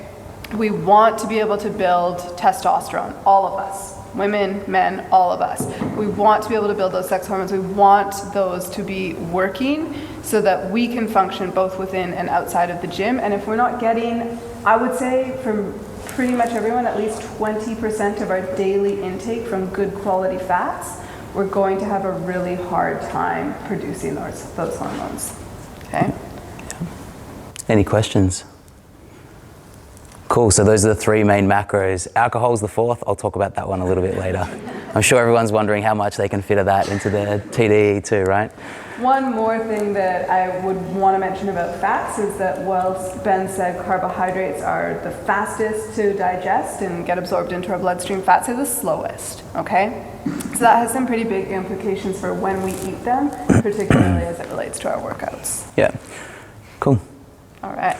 Speaker 2: We want to be able to build testosterone, all of us. Women, men, all of us. We want to be able to build those sex hormones. We want those to be working so that we can function both within and outside of the gym. And if we're not getting, I would say from pretty much everyone, at least 20% of our daily intake from good quality fats, we're going to have a really hard time producing those hormones. Okay?
Speaker 1: Any questions? Cool, so those are the three main macros. Alcohol's the fourth. I'll talk about that one a little bit later. I'm sure everyone's wondering how much they can fit of that into their TDE too, right?
Speaker 2: One more thing that I would want to mention about fats is that whilst Ben said carbohydrates are the fastest to digest and get absorbed into our bloodstream, fats are the slowest, okay? So that has some pretty big implications for when we eat them, particularly as it relates to our workouts.
Speaker 1: Yeah, cool.
Speaker 2: All right.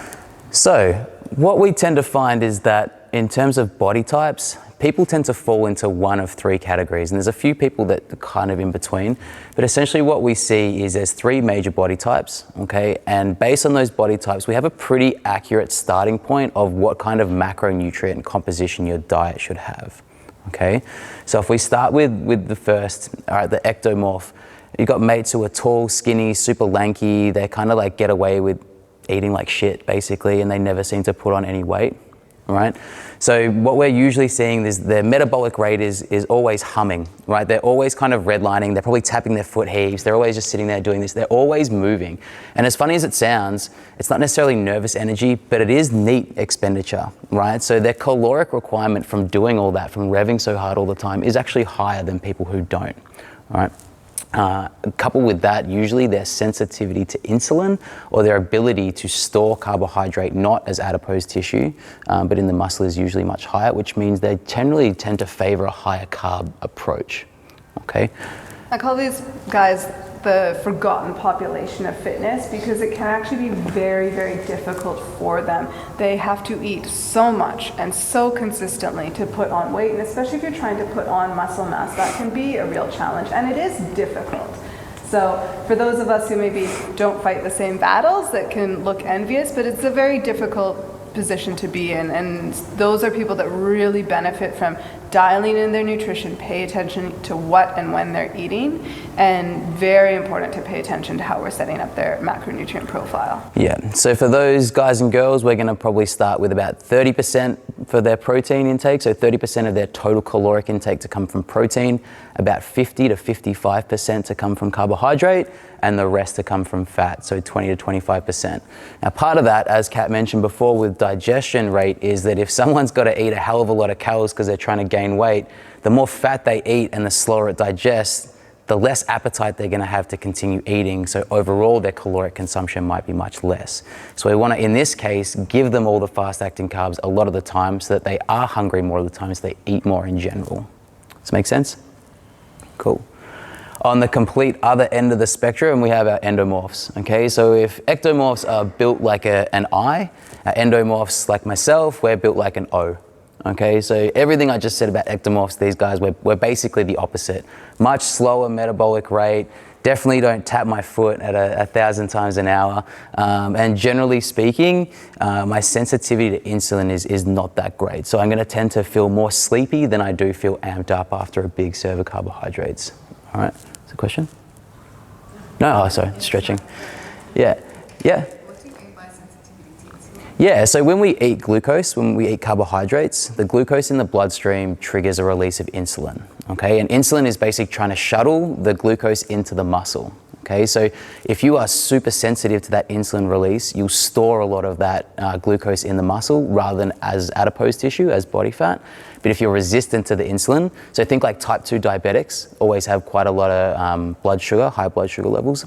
Speaker 1: So what we tend to find is that in terms of body types, people tend to fall into one of three categories, and there's a few people that are kind of in between, but essentially what we see is there's three major body types, okay? And based on those body types, we have a pretty accurate starting point of what kind of macronutrient composition your diet should have, okay? So if we start with the first, all right, the ectomorph, you've got mates who are tall, skinny, super lanky, they kind of like get away with eating like shit basically, and they never seem to put on any weight, right? So what we're usually seeing is their metabolic rate is always humming, right? They're always kind of redlining, they're probably tapping their foot heaves, they're always just sitting there doing this, they're always moving. And as funny as it sounds, it's not necessarily nervous energy, but it is NEAT expenditure, right? So their caloric requirement from doing all that, from revving so hard all the time, is actually higher than people who don't, right? Coupled with that, usually their sensitivity to insulin or their ability to store carbohydrate not as adipose tissue, but in the muscle is usually much higher, which means they generally tend to favor a higher carb approach, okay?
Speaker 2: I call these guys the forgotten population of fitness because it can actually be very, very difficult for them. They have to eat so much and so consistently to put on weight, and especially if you're trying to put on muscle mass, that can be a real challenge, and it is difficult. So for those of us who maybe don't fight the same battles, that can look envious, but it's a very difficult position to be in, and those are people that really benefit from dialing in their nutrition, pay attention to what and when they're eating, and very important to pay attention to how we're setting up their macronutrient profile.
Speaker 1: Yeah, so for those guys and girls, we're going to probably start with about 30% for their protein intake, so 30% of their total caloric intake to come from protein, about 50 to 55% to come from carbohydrate, and the rest to come from fat, so 20 to 25%. Now, part of that, as Kat mentioned before with digestion rate, is that if someone's got to eat a hell of a lot of calories because they're trying to gain weight, the more fat they eat and the slower it digests, the less appetite they're going to have to continue eating. So overall, their caloric consumption might be much less. So we want to, in this case, give them all the fast-acting carbs a lot of the time so that they are hungry more of the time, so they eat more in general. Does that make sense? Cool. On the complete other end of the spectrum, we have our endomorphs, okay? So if ectomorphs are built like an I, our endomorphs, like myself, we're built like an O, okay? So everything I just said about ectomorphs, these guys, we're basically the opposite. Much slower metabolic rate, definitely don't tap my foot at 1,000 times an hour, and generally speaking, my sensitivity to insulin is not that great. So I'm gonna tend to feel more sleepy than I do feel amped up after a big serve of carbohydrates. All right, is the question? No, oh, sorry, stretching. Yeah.
Speaker 5: What do you mean by sensitivity to insulin?
Speaker 1: Yeah, so when we eat glucose, when we eat carbohydrates, the glucose in the bloodstream triggers a release of insulin, okay? And insulin is basically trying to shuttle the glucose into the muscle, okay? So if you are super sensitive to that insulin release, you'll store a lot of that glucose in the muscle rather than as adipose tissue, as body fat. But if you're resistant to the insulin, so think like type 2 diabetics always have quite a lot of blood sugar, high blood sugar levels,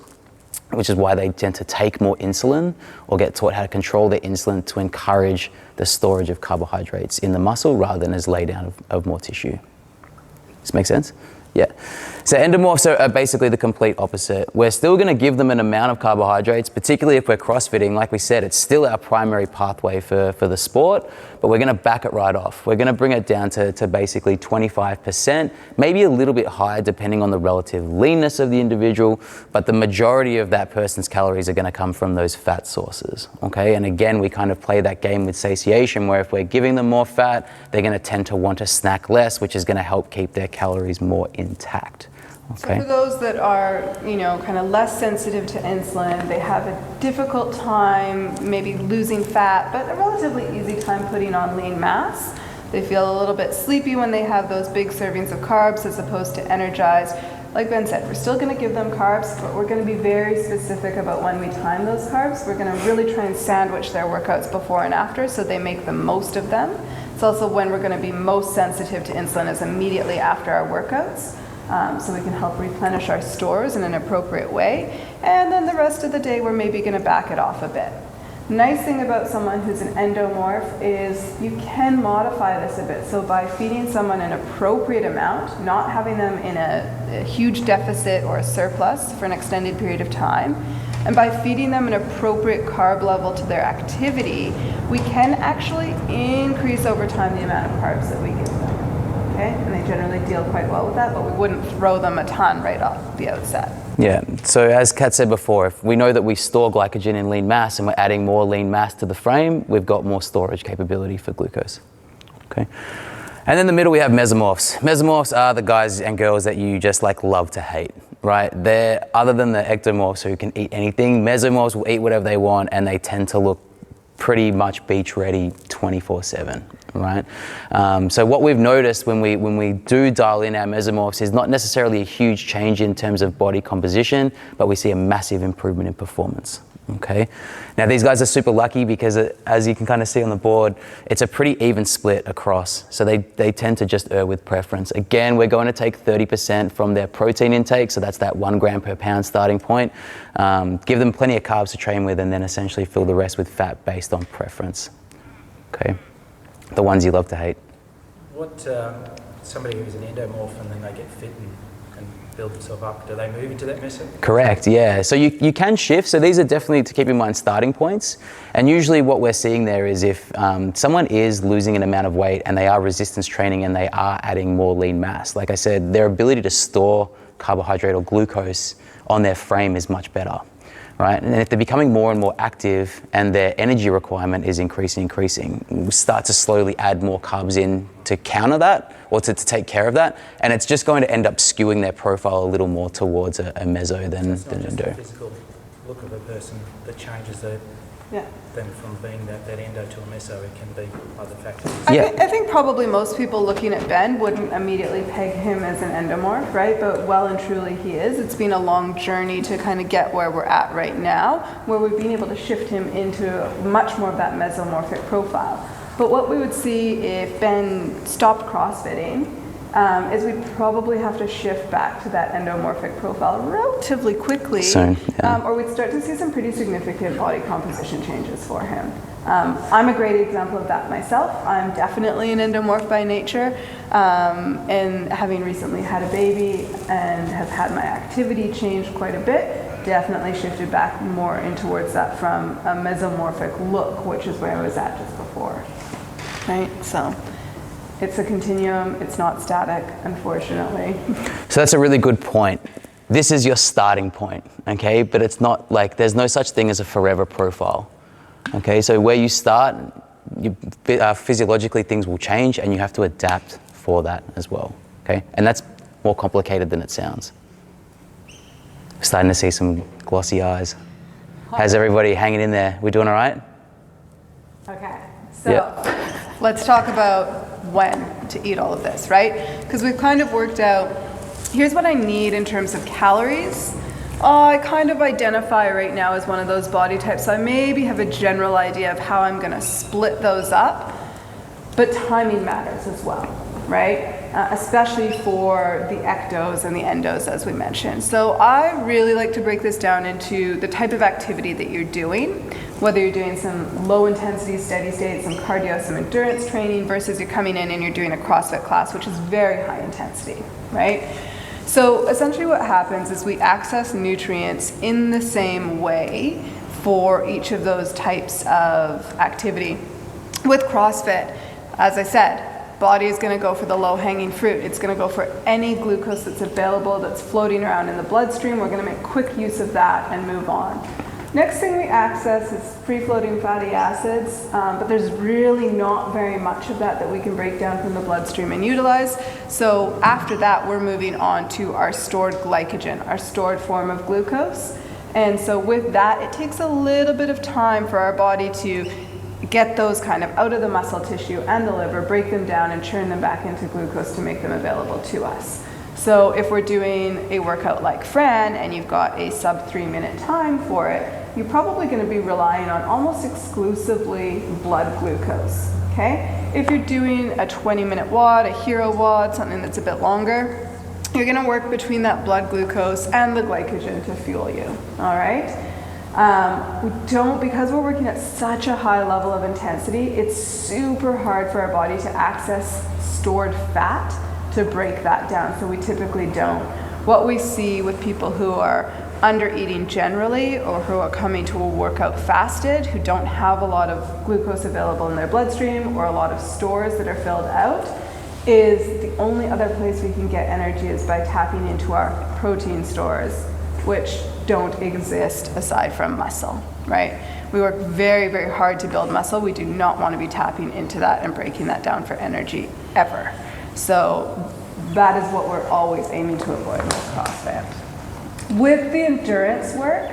Speaker 1: which is why they tend to take more insulin or get taught how to control their insulin to encourage the storage of carbohydrates in the muscle rather than as laydown of more tissue. Does this make sense? Yeah. So endomorphs are basically the complete opposite. We're still going to give them an amount of carbohydrates, particularly if we're CrossFitting. Like we said, it's still our primary pathway for the sport, but we're going to back it right off. We're going to bring it down to basically 25%, maybe a little bit higher depending on the relative leanness of the individual, but the majority of that person's calories are going to come from those fat sources, okay? And again, we kind of play that game with satiation where if we're giving them more fat, they're going to tend to want to snack less, which is going to help keep their calories more intact. Okay.
Speaker 2: So for those that are, kind of less sensitive to insulin, they have a difficult time maybe losing fat, but a relatively easy time putting on lean mass. They feel a little bit sleepy when they have those big servings of carbs as opposed to energized. Like Ben said, we're still going to give them carbs, but we're going to be very specific about when we time those carbs. We're going to really try and sandwich their workouts before and after so they make the most of them. It's also when we're going to be most sensitive to insulin is immediately after our workouts. So we can help replenish our stores in an appropriate way. And then the rest of the day, we're maybe going to back it off a bit. Nice thing about someone who's an endomorph is you can modify this a bit. So by feeding someone an appropriate amount, not having them in a huge deficit or a surplus for an extended period of time, and by feeding them an appropriate carb level to their activity, we can actually increase over time the amount of carbs that we give them. Okay? And they generally deal quite well with that, but we wouldn't throw them a ton right off the outset.
Speaker 1: Yeah, so as Kat said before, if we know that we store glycogen in lean mass and we're adding more lean mass to the frame, we've got more storage capability for glucose. Okay. And in the middle we have mesomorphs. Mesomorphs are the guys and girls that you just love to hate, right? They're, other than the ectomorphs who can eat anything, mesomorphs will eat whatever they want and they tend to look pretty much beach ready 24/7, right? So what we've noticed when we do dial in our mesomorphs is not necessarily a huge change in terms of body composition, but we see a massive improvement in performance. Okay. Now these guys are super lucky because as you can kind of see on the board, it's a pretty even split across. So they tend to just err with preference. Again, we're going to take 30% from their protein intake. So that's that 1 gram per pound starting point. Give them plenty of carbs to train with and then essentially fill the rest with fat based on preference. Okay. The ones you love to hate.
Speaker 4: What, somebody who's an endomorph and then they get fit and build themselves up, do they move into that meso?
Speaker 1: Correct, yeah. So you can shift. So these are definitely, to keep in mind, starting points. And usually what we're seeing there is if someone is losing an amount of weight and they are resistance training and they are adding more lean mass, like I said, their ability to store carbohydrate or glucose on their frame is much better, right? And if they're becoming more and more active and their energy requirement is increasing, we'll start to slowly add more carbs in to counter that or to take care of that. And it's just going to end up skewing their profile a little more towards a meso than endo.
Speaker 4: The physical look of a person that changes them from being that endo to a meso. It can be other factors.
Speaker 2: I think probably most people looking at Ben wouldn't immediately peg him as an endomorph, right? But well and truly he is. It's been a long journey to kind of get where we're at right now, where we've been able to shift him into much more of that mesomorphic profile. But what we would see if Ben stopped CrossFitting is we'd probably have to shift back to that endomorphic profile relatively quickly, or we'd start to see some pretty significant body composition changes for him. I'm a great example of that myself. I'm definitely an endomorph by nature, and having recently had a baby and have had my activity change quite a bit, definitely shifted back more in towards that from a mesomorphic look, which is where I was at just before, right? So it's a continuum, it's not static, unfortunately.
Speaker 1: So that's a really good point. This is your starting point, okay? But it's not like, there's no such thing as a forever profile, okay? So where you start, physiologically things will change and you have to adapt for that as well, okay? And that's more complicated than it sounds. Starting to see some glossy eyes. How's everybody hanging in there? We doing all right?
Speaker 2: Okay, so let's talk about when to eat all of this, right? Because we've kind of worked out, here's what I need in terms of calories. I kind of identify right now as one of those body types, so I maybe have a general idea of how I'm going to split those up, but timing matters as well, right? Especially for the ectos and the endos, as we mentioned. So I really like to break this down into the type of activity that you're doing, whether you're doing some low intensity, steady state, some cardio, some endurance training, versus you're coming in and you're doing a CrossFit class, which is very high intensity, right? So essentially what happens is we access nutrients in the same way for each of those types of activity. With CrossFit, as I said, body is going to go for the low-hanging fruit. It's going to go for any glucose that's available, that's floating around in the bloodstream. We're going to make quick use of that and move on. Next thing we access is free-floating fatty acids, but there's really not very much of that we can break down from the bloodstream and utilize. So after that, we're moving on to our stored glycogen, our stored form of glucose. And so with that, it takes a little bit of time for our body to get those kind of out of the muscle tissue and the liver, break them down and churn them back into glucose to make them available to us. So if we're doing a workout like Fran and you've got a sub 3-minute time for it, you're probably going to be relying on almost exclusively blood glucose, okay? If you're doing a 20-minute WOD, a hero WOD, something that's a bit longer, you're going to work between that blood glucose and the glycogen to fuel you, all right? Because we're working at such a high level of intensity, it's super hard for our body to access stored fat to break that down, so we typically don't. What we see with people who are under eating generally or who are coming to a workout fasted, who don't have a lot of glucose available in their bloodstream or a lot of stores that are filled out, is the only other place we can get energy is by tapping into our protein stores, which don't exist aside from muscle, right? We work very, very hard to build muscle. We do not want to be tapping into that and breaking that down for energy ever. So that is what we're always aiming to avoid with CrossFit. With the endurance work,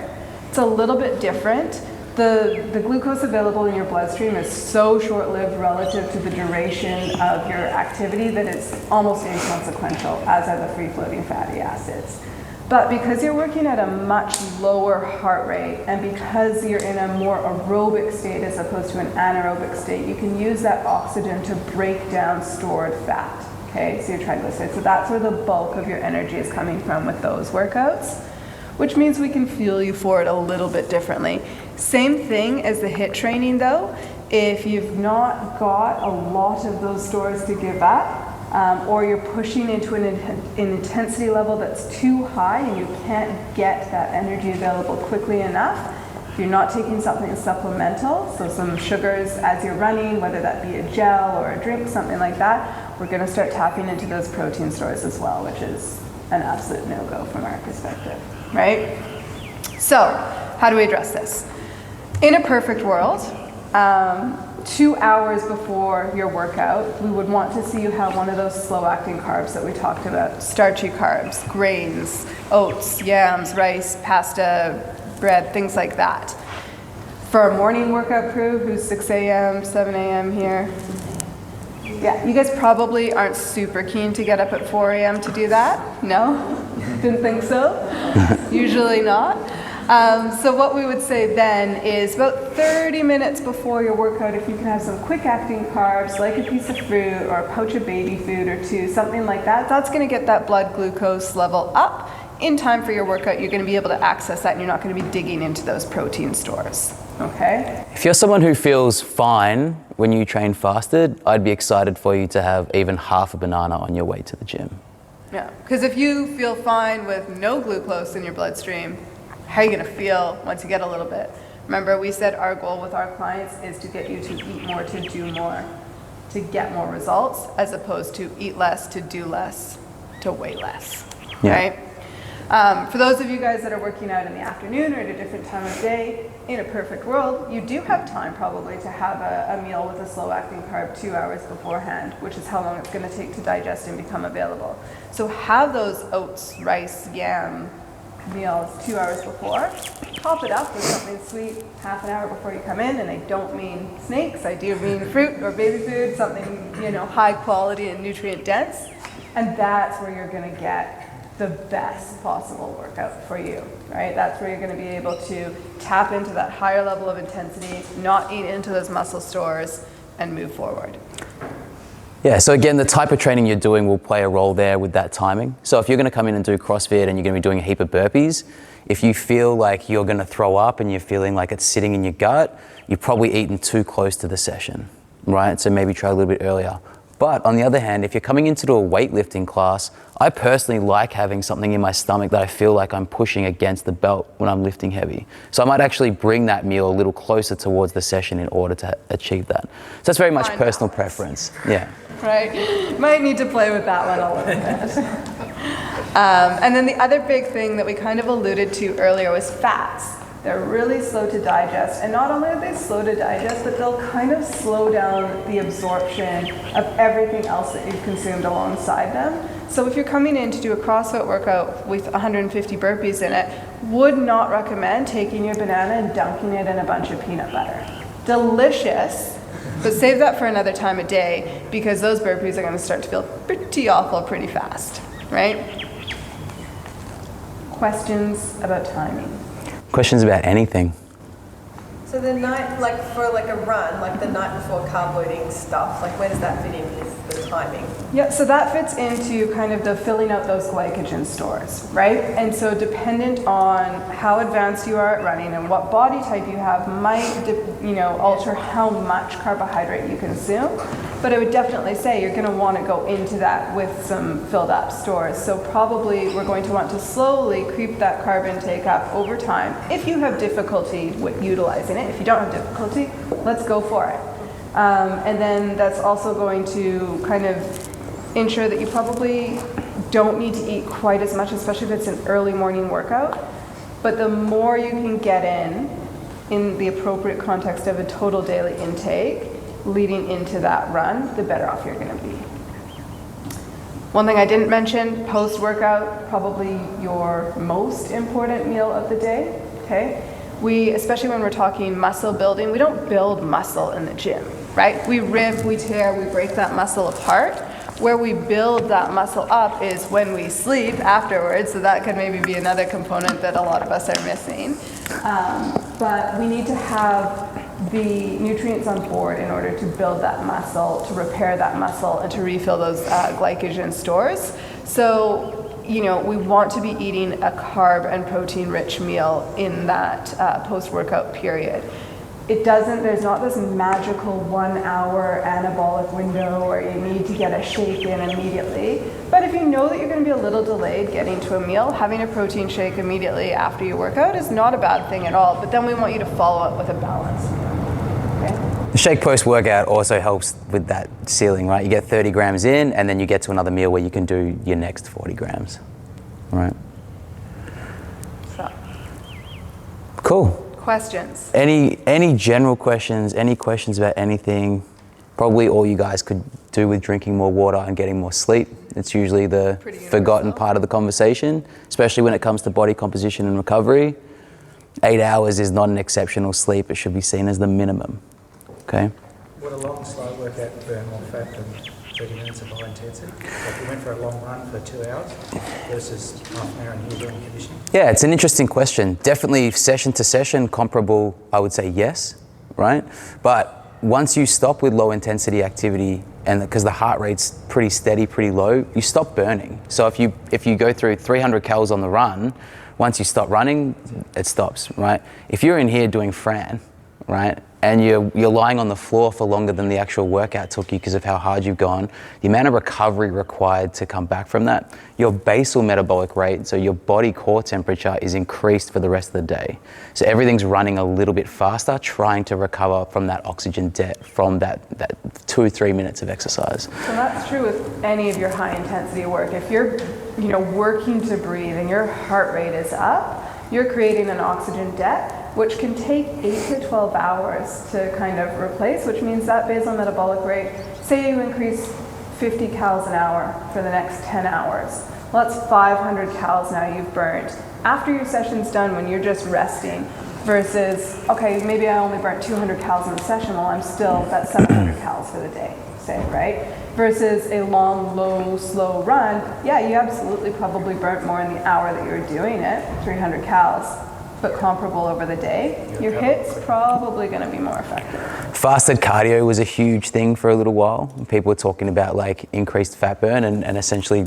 Speaker 2: it's a little bit different. The glucose available in your bloodstream is so short-lived relative to the duration of your activity that it's almost inconsequential, as are the free-floating fatty acids. But because you're working at a much lower heart rate and because you're in a more aerobic state as opposed to an anaerobic state, you can use that oxygen to break down stored fat, okay? So your triglycerides. So that's where the bulk of your energy is coming from with those workouts, which means we can fuel you for it a little bit differently. Same thing as the HIIT training though. If you've not got a lot of those stores to give up, or you're pushing into an intensity level that's too high and you can't get that energy available quickly enough, if you're not taking something supplemental, so some sugars as you're running, whether that be a gel or a drink, something like that, we're going to start tapping into those protein stores as well, which is an absolute no-go from our perspective, right? So, how do we address this? In a perfect world, 2 hours before your workout, we would want to see you have one of those slow-acting carbs that we talked about. Starchy carbs, grains, oats, yams, rice, pasta, bread, things like that. For a morning workout crew, who's 6 a.m., 7 a.m. here? Yeah, you guys probably aren't super keen to get up at 4 a.m. to do that? No? Didn't think so? Usually not. So what we would say then is about 30 minutes before your workout, if you can have some quick acting carbs, like a piece of fruit or a pouch of baby food or two, something like that, that's going to get that blood glucose level up. In time for your workout, you're going to be able to access that and you're not going to be digging into those protein stores. Okay?
Speaker 1: If you're someone who feels fine when you train fasted, I'd be excited for you to have even half a banana on your way to the gym.
Speaker 2: Yeah, because if you feel fine with no glucose in your bloodstream, how are you going to feel once you get a little bit? Remember, we said our goal with our clients is to get you to eat more, to do more, to get more results, as opposed to eat less, to do less, to weigh less, right? For those of you guys that are working out in the afternoon or at a different time of day, in a perfect world, you do have time probably to have a meal with a slow-acting carb 2 hours beforehand, which is how long it's going to take to digest and become available. So have those oats, rice, yam meals 2 hours before. Top it up with something sweet half an hour before you come in, and I don't mean snakes, I do mean fruit or baby food, something, you know, high quality and nutrient dense, and that's where you're going to get the best possible workout for you, right? That's where you're going to be able to tap into that higher level of intensity, not eat into those muscle stores, and move forward.
Speaker 1: Yeah, so again, the type of training you're doing will play a role there with that timing. So if you're going to come in and do CrossFit and you're going to be doing a heap of burpees, if you feel like you're going to throw up and you're feeling like it's sitting in your gut, you're probably eating too close to the session, right? So maybe try a little bit earlier. But on the other hand, if you're coming into a weightlifting class, I personally like having something in my stomach that I feel like I'm pushing against the belt when I'm lifting heavy. So I might actually bring that meal a little closer towards the session in order to achieve that. So that's very much personal preference. Yeah.
Speaker 2: Right? Might need to play with that one a little bit. And then the other big thing that we kind of alluded to earlier was fats. They're really slow to digest, and not only are they slow to digest, but they'll kind of slow down the absorption of everything else that you've consumed alongside them. So if you're coming in to do a CrossFit workout with 150 burpees in it, would not recommend taking your banana and dunking it in a bunch of peanut butter. Delicious, but save that for another time of day, because those burpees are going to start to feel pretty awful pretty fast, right? Questions about timing?
Speaker 1: Questions about anything?
Speaker 5: So the night, like for like a run, like the night before carb loading stuff, like where does that fit in with the timing?
Speaker 2: Yeah, so that fits into kind of the filling out those glycogen stores, right? And so dependent on how advanced you are at running and what body type you have might, alter how much carbohydrate you consume. But I would definitely say you're going to want to go into that with some filled up stores. So probably we're going to want to slowly creep that carb intake up over time. If you have difficulty with utilizing it, if you don't have difficulty, let's go for it. And then that's also going to kind of ensure that you probably don't need to eat quite as much, especially if it's an early morning workout. But the more you can get in the appropriate context of a total daily intake, leading into that run, the better off you're going to be. One thing I didn't mention, post-workout, probably your most important meal of the day, okay? We, especially when we're talking muscle building, we don't build muscle in the gym, right? We rip, we tear, we break that muscle apart. Where we build that muscle up is when we sleep afterwards, so that could maybe be another component that a lot of us are missing. But we need to have the nutrients on board in order to build that muscle, to repair that muscle, and to refill those glycogen stores. So, we want to be eating a carb and protein-rich meal in that post-workout period. There's not this magical 1 hour anabolic window where you need to get a shake in immediately. But if you know that you're going to be a little delayed getting to a meal, having a protein shake immediately after your workout is not a bad thing at all. But then we want you to follow up with a balanced meal. Okay?
Speaker 1: The shake post-workout also helps with that ceiling, right? You get 30 grams in, and then you get to another meal where you can do your next 40 grams. right?
Speaker 2: So,
Speaker 1: Cool.
Speaker 2: questions?
Speaker 1: Any general questions, any questions about anything? Probably all you guys could do with drinking more water and getting more sleep. It's usually the
Speaker 2: Pretty
Speaker 1: forgotten
Speaker 2: universal.
Speaker 1: part of the conversation, especially when it comes to body composition and recovery. 8 hours is not an exceptional sleep. It should be seen as the minimum, okay?
Speaker 4: Would a long, slow workout burn more fat than 30 minutes of high intensity? So if you went for a long run for 2 hours versus half an hour in here doing conditioning?
Speaker 1: Yeah, it's an interesting question. Definitely session to session comparable, I would say yes, right? But once you stop with low intensity activity, and because the heart rate's pretty steady, pretty low, you stop burning. So if you go through 300 calories on the run, once you stop running, it stops, right? If you're in here doing Fran, right, and you're lying on the floor for longer than the actual workout took you because of how hard you've gone, the amount of recovery required to come back from that, your basal metabolic rate, so your body core temperature, is increased for the rest of the day. So everything's running a little bit faster, trying to recover from that oxygen debt from that 2-3 minutes of exercise.
Speaker 2: So that's true with any of your high intensity work. If you're, working to breathe and your heart rate is up, you're creating an oxygen debt, which can take 8 to 12 hours to kind of replace, which means that basal metabolic rate, say you increase 50 calories an hour for the next 10 hours. Well, that's 500 calories now you've burnt. After your session's done, when you're just resting, versus, okay, maybe I only burnt 200 calories in the session, well, I'm still, that's 700 calories for the day, say, right? Versus a long, low, slow run, yeah, you absolutely probably burnt more in the hour that you were doing it, 300 calories, but comparable over the day, your hit's probably going to be more effective.
Speaker 1: Fasted cardio was a huge thing for a little while. People were talking about like increased fat burn, and essentially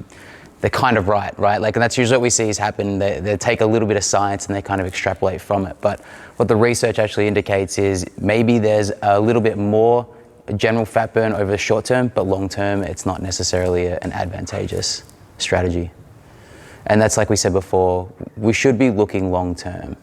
Speaker 1: they're kind of right? Like, and that's usually what we see is happen. They take a little bit of science and they kind of extrapolate from it. But what the research actually indicates is maybe there's a little bit more general fat burn over the short term, but long term, it's not necessarily an advantageous strategy. And that's like we said before, we should be looking long term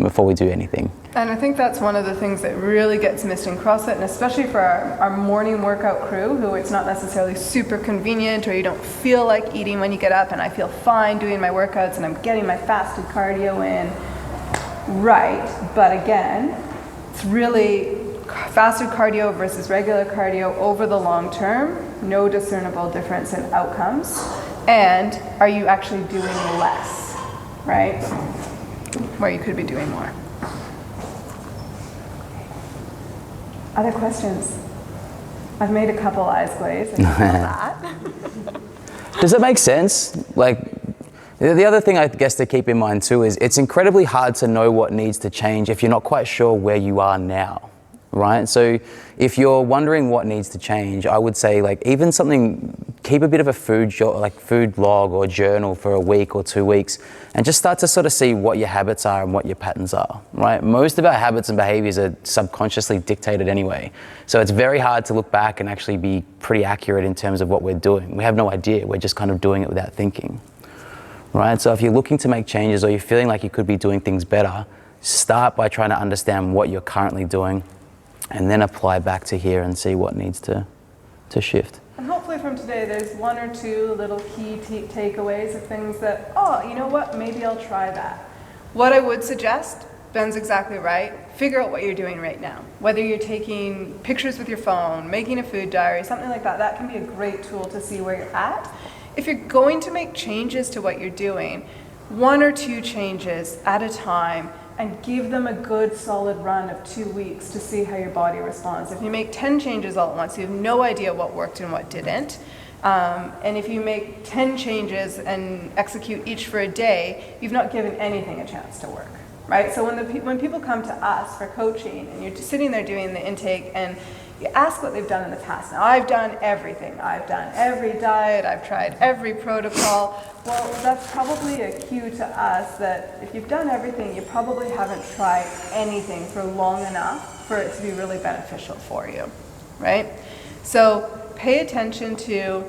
Speaker 1: before we do anything.
Speaker 2: And I think that's one of the things that really gets missed in CrossFit, and especially for our morning workout crew, who it's not necessarily super convenient, or you don't feel like eating when you get up, and I feel fine doing my workouts and I'm getting my fasted cardio in. Right, but again, it's really fasted cardio versus regular cardio over the long term, no discernible difference in outcomes. And are you actually doing less, right? Where you could be doing more. Other questions? I've made a couple eyes glaze. And that.
Speaker 1: Does that make sense? Like, the other thing I guess to keep in mind too is it's incredibly hard to know what needs to change if you're not quite sure where you are now, right? So if you're wondering what needs to change, I would say like even something, keep a bit of a food log or journal for a week or 2 weeks and just start to sort of see what your habits are and what your patterns are, right? Most of our habits and behaviors are subconsciously dictated anyway. So it's very hard to look back and actually be pretty accurate in terms of what we're doing. We have no idea. We're just kind of doing it without thinking, right? So if you're looking to make changes or you're feeling like you could be doing things better, start by trying to understand what you're currently doing and then apply back to here and see what needs to shift.
Speaker 2: And hopefully from today, there's 1 or 2 little key takeaways of things that, oh, you know what, maybe I'll try that. What I would suggest, Ben's exactly right, figure out what you're doing right now. Whether you're taking pictures with your phone, making a food diary, something like that, that can be a great tool to see where you're at. If you're going to make changes to what you're doing, 1 or 2 changes at a time, and give them a good solid run of 2 weeks to see how your body responds. If you make 10 changes all at once, you have no idea what worked and what didn't. And if you make 10 changes and execute each for a day, you've not given anything a chance to work, right? So when people come to us for coaching and you're just sitting there doing the intake and you ask what they've done in the past. Now, I've done everything. I've done every diet. I've tried every protocol. Well, that's probably a cue to us that if you've done everything, you probably haven't tried anything for long enough for it to be really beneficial for you, right? So pay attention to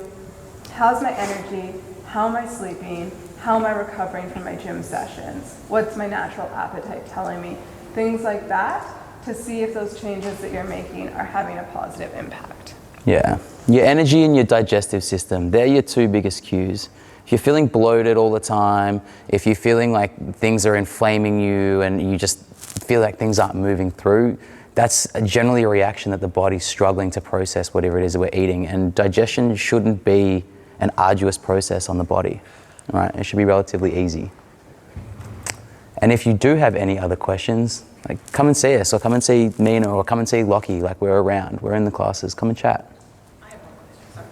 Speaker 2: how's my energy, how am I sleeping, how am I recovering from my gym sessions, what's my natural appetite telling me, things like that, to see if those changes that you're making are having a positive impact.
Speaker 1: Yeah, your energy and your digestive system, they're your 2 biggest cues. If you're feeling bloated all the time, if you're feeling like things are inflaming you and you just feel like things aren't moving through, that's generally a reaction that the body's struggling to process whatever it is that we're eating. And digestion shouldn't be an arduous process on the body, right? It should be relatively easy. And if you do have any other questions, like come and see us, or come and see Nina, or come and see Lockie. Like, we're around, we're in the classes. Come and chat.
Speaker 3: I have one question.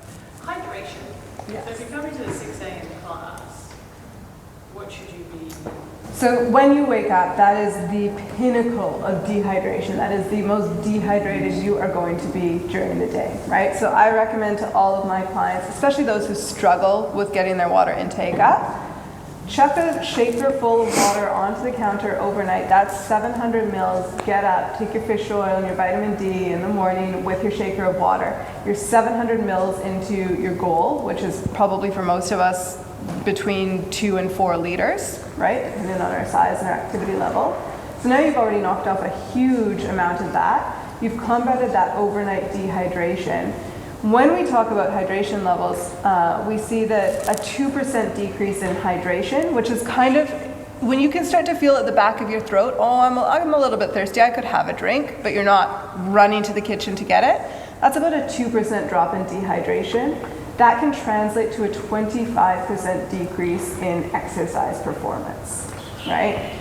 Speaker 3: Sorry. Hydration.
Speaker 2: Yes.
Speaker 3: So if you're coming to the 6 a.m. class, what should you be?
Speaker 2: So when you wake up, that is the pinnacle of dehydration. That is the most dehydrated you are going to be during the day, right? So I recommend to all of my clients, especially those who struggle with getting their water intake up, chuck a shaker full of water onto the counter overnight. That's 700 mils. Get up, take your fish oil and your vitamin D in the morning with your shaker of water. You're 700 mils into your goal, which is probably for most of us between 2 and 4 liters, right? Depending on our size and our activity level. So now you've already knocked off a huge amount of that. You've combated that overnight dehydration. When we talk about hydration levels, we see that a 2% decrease in hydration, which is kind of, when you can start to feel at the back of your throat, oh, I'm a little bit thirsty, I could have a drink, but you're not running to the kitchen to get it. That's about a 2% drop in dehydration. That can translate to a 25% decrease in exercise performance, right?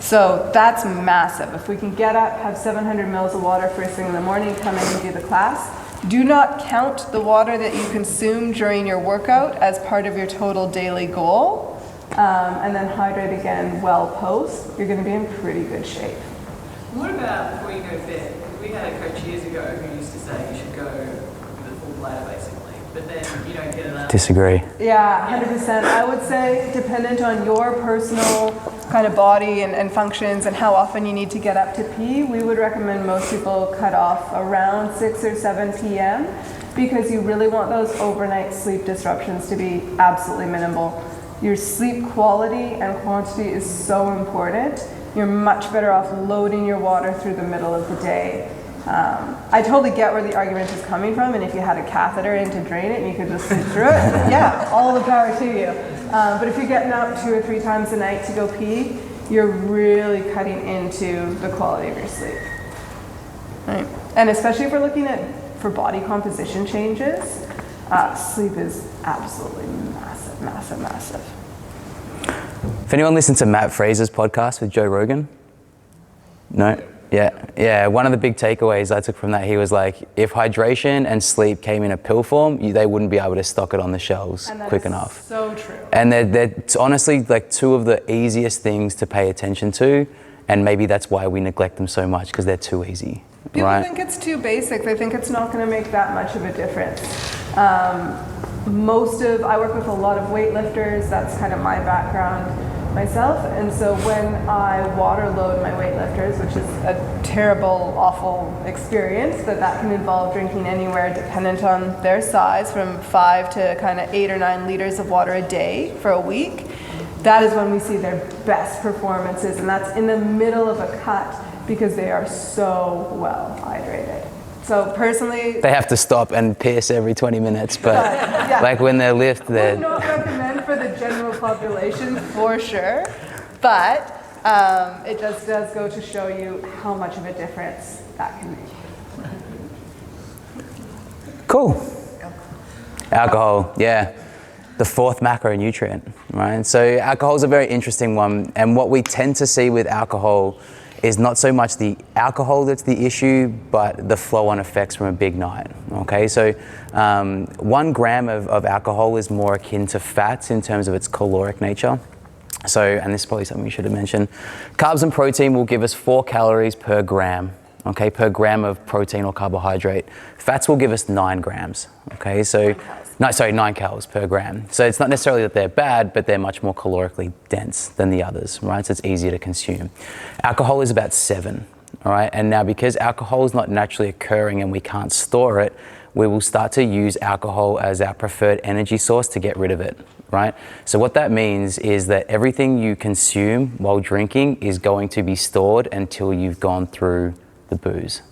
Speaker 2: So that's massive. If we can get up, have 700 mils of water first thing in the morning, come in and do the class. Do not count the water that you consume during your workout as part of your total daily goal. And then hydrate again well post. You're going to be in pretty good shape.
Speaker 3: What about before you go to bed? We had a coach years ago who used to say you should go with a full bladder basically, but then you don't get enough.
Speaker 1: Disagree.
Speaker 2: Yeah, 100%. I would say dependent on your personal kind of body and functions and how often you need to get up to pee, we would recommend most people cut off around 6 or 7 p.m. because you really want those overnight sleep disruptions to be absolutely minimal. Your sleep quality and quantity is so important. You're much better off loading your water through the middle of the day. I totally get where the argument is coming from, and if you had a catheter in to drain it and you could just sleep through it, yeah, all the power to you. But if you're getting up 2 or 3 times a night to go pee, you're really cutting into the quality of your sleep. Right. And especially if we're looking at for body composition changes, sleep is absolutely massive, massive, massive.
Speaker 1: If anyone listened to Matt Fraser's podcast with Joe Rogan? No? Yeah. One of the big takeaways I took from that, he was like, if hydration and sleep came in a pill form, they wouldn't be able to stock it on the shelves quick enough.
Speaker 2: So true.
Speaker 1: And they're honestly like 2 of the easiest things to pay attention to, and maybe that's why we neglect them so much, because they're too easy.
Speaker 2: People
Speaker 1: right?
Speaker 2: think it's too basic. They think it's not going to make that much of a difference. I work with a lot of weightlifters. That's kind of my background myself. And so when I water load my weightlifters, which is a terrible, awful experience, that can involve drinking anywhere dependent on their size from 5 to kind of 8 or 9 liters of water a day for a week. That is when we see their best performances, and that's in the middle of a cut because they are so well hydrated. So personally,
Speaker 1: they have to stop and piss every 20 minutes, but
Speaker 2: yeah.
Speaker 1: like when they lift,
Speaker 2: I would not recommend for the general population for sure, but it just does go to show you how much of a difference that can make.
Speaker 1: Cool. Alcohol, yeah. The 4th macronutrient, right? So alcohol is a very interesting one, and what we tend to see with alcohol is not so much the alcohol that's the issue, but the flow-on effects from a big night, okay? So 1 gram of alcohol is more akin to fats in terms of its caloric nature. So, and this is probably something we should have mentioned, carbs and protein will give us 4 calories per gram, okay, per gram of protein or carbohydrate. Fats will give us 9 grams, okay? So, 9 calories per gram. So it's not necessarily that they're bad, but they're much more calorically dense than the others, right? So it's easier to consume. Alcohol is about 7, all right? And now because alcohol is not naturally occurring and we can't store it, we will start to use alcohol as our preferred energy source to get rid of it, right? So what that means is that everything you consume while drinking is going to be stored until you've gone through the booze.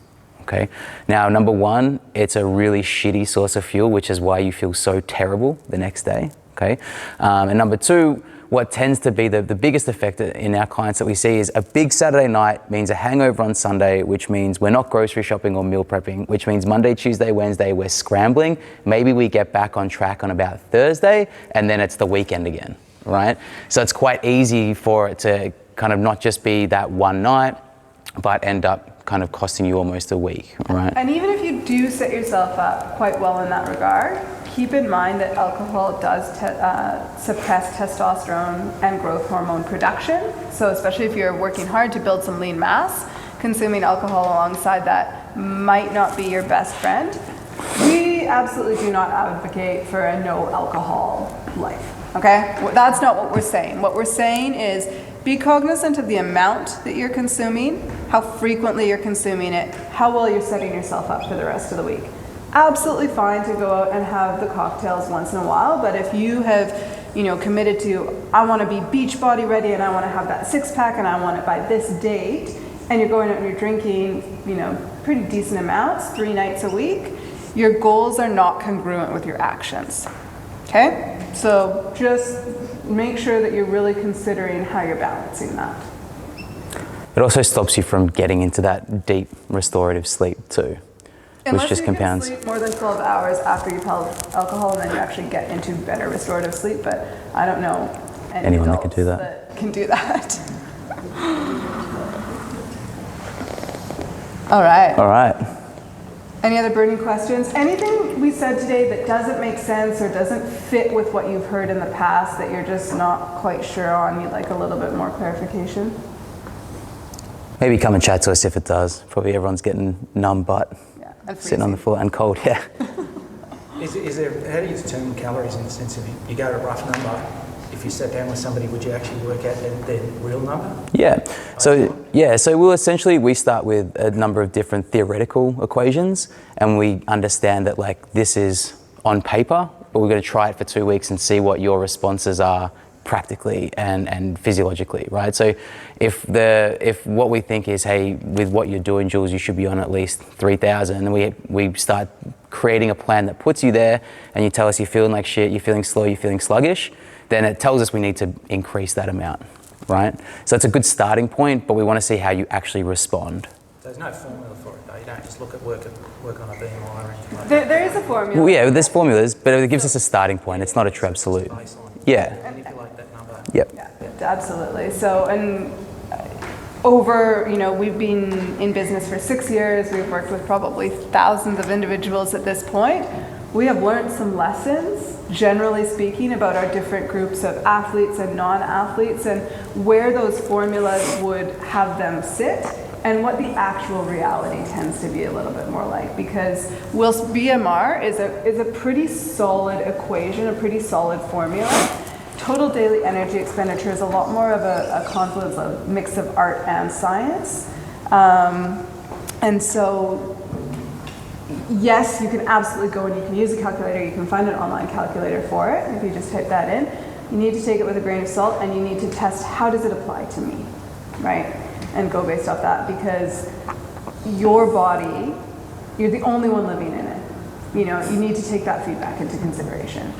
Speaker 1: Okay. Now, number 1, it's a really shitty source of fuel, which is why you feel so terrible the next day, okay? And number two, what tends to be the biggest effect in our clients that we see is a big Saturday night means a hangover on Sunday, which means we're not grocery shopping or meal prepping, which means Monday, Tuesday, Wednesday, we're scrambling. Maybe we get back on track on about Thursday, and then it's the weekend again, right? So it's quite easy for it to kind of not just be that one night, but end up kind of costing you almost a week, right?
Speaker 2: And even if you do set yourself up quite well in that regard, keep in mind that alcohol does suppress testosterone and growth hormone production. So especially if you're working hard to build some lean mass, consuming alcohol alongside that might not be your best friend. We absolutely do not advocate for a no alcohol life, okay? That's not what we're saying. What we're saying is be cognizant of the amount that you're consuming, how frequently you're consuming it, how well you're setting yourself up for the rest of the week. Absolutely fine to go out and have the cocktails once in a while, but if you have, committed to, I want to be beach body ready and I want to have that six pack and I want it by this date, and you're going out and you're drinking, pretty decent amounts 3 nights a week, your goals are not congruent with your actions. Okay? So just make sure that you're really considering how you're balancing that.
Speaker 1: It also stops you from getting into that deep restorative sleep too.
Speaker 2: Unless
Speaker 1: which just
Speaker 2: you
Speaker 1: compounds.
Speaker 2: can sleep more than 12 hours after you've held alcohol, and then you actually get into better restorative sleep, but I don't know
Speaker 1: anyone that can do that.
Speaker 2: Can do that. All right.
Speaker 1: All right.
Speaker 2: Any other burning questions? Anything we said today that doesn't make sense or doesn't fit with what you've heard in the past that you're just not quite sure on, you'd like a little bit more clarification?
Speaker 1: Maybe come and chat to us if it does. Probably everyone's getting numb butt, sitting on the floor and cold, yeah.
Speaker 4: Is there, how do you determine calories in the sense of you go to a rough number, if you sat down with somebody, would you actually work out their real number?
Speaker 1: Yeah, so we start with a number of different theoretical equations, and we understand that like this is on paper, but we're going to try it for 2 weeks and see what your responses are practically and physiologically, right? So if what we think is, hey, with what you're doing, Jules, you should be on at least 3,000, and we start creating a plan that puts you there, and you tell us you're feeling like shit, you're feeling slow, you're feeling sluggish, then it tells us we need to increase that amount, right? So it's a good starting point, but we want to see how you actually respond.
Speaker 4: There's no formula for it though, you don't just look at work on a BMI or anything like that.
Speaker 2: There is a formula.
Speaker 1: Well, yeah, there's formulas, but it gives us a starting point. It's not a true absolute. Yeah.
Speaker 4: Manipulate that number.
Speaker 1: Yep.
Speaker 2: Yeah, absolutely. So, and over, we've been in business for 6 years. We've worked with probably thousands of individuals at this point. We have learned some lessons, generally speaking, about our different groups of athletes and non-athletes and where those formulas would have them sit and what the actual reality tends to be a little bit more like. Because whilst BMR is a pretty solid equation, a pretty solid formula, total daily energy expenditure is a lot more of a confluence, a mix of art and science. And so, yes, you can absolutely go and you can use a calculator. You can find an online calculator for it if you just type that in. You need to take it with a grain of salt, and you need to test how does it apply to me, right? And go based off that, because your body, you're the only one living in it. You need to take that feedback into consideration.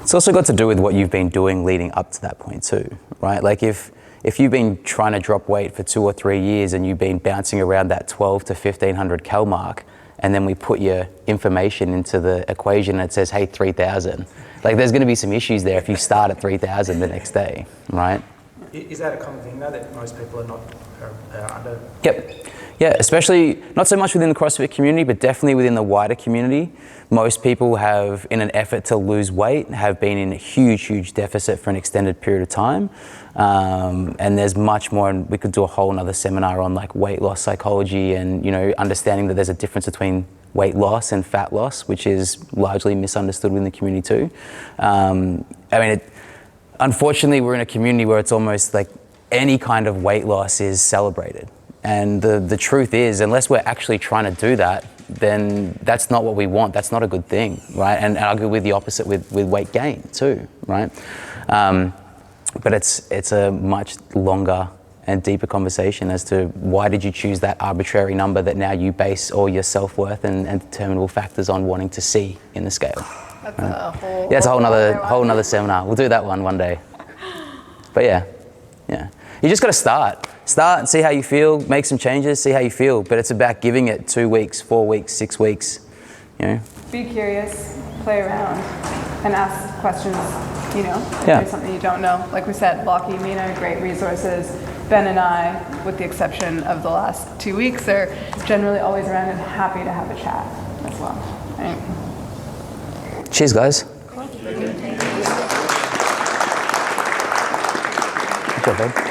Speaker 1: It's also got to do with what you've been doing leading up to that point too, right? Like if you've been trying to drop weight for 2 or 3 years and you've been bouncing around that 12 to 1500 cal mark, and then we put your information into the equation and it says, hey, 3,000. Like there's going to be some issues there if you start at 3,000 the next day, right?
Speaker 4: Is that a common thing though, that most people are not under?
Speaker 1: Yep. Yeah, especially not so much within the CrossFit community, but definitely within the wider community. Most people have, in an effort to lose weight, have been in a huge deficit for an extended period of time. And there's much more, and we could do a whole another seminar on like weight loss psychology and, understanding that there's a difference between weight loss and fat loss, which is largely misunderstood within the community too. Unfortunately, we're in a community where it's almost like any kind of weight loss is celebrated. And the truth is, unless we're actually trying to do that, then that's not what we want. That's not a good thing, right? And arguably the opposite with weight gain too, right? But it's a much longer and deeper conversation as to why did you choose that arbitrary number that now you base all your self-worth and determinable factors on wanting to see in the scale.
Speaker 2: That's a whole.
Speaker 1: Yeah, it's a whole
Speaker 2: other
Speaker 1: nother
Speaker 2: one.
Speaker 1: seminar. We'll do that one day. But yeah. You just got to start. Start, see how you feel, make some changes, see how you feel. But it's about giving it 2 weeks, 4 weeks, 6 weeks. You know.
Speaker 2: Be curious, play around, and ask questions. You know, if
Speaker 1: Yeah.
Speaker 2: there's something you don't know. Like we said, Lockie, Mina, great resources. Ben and I, with the exception of the last 2 weeks, are generally always around and happy to have a chat as well. Right?
Speaker 1: Cheers, guys. Good job, babe.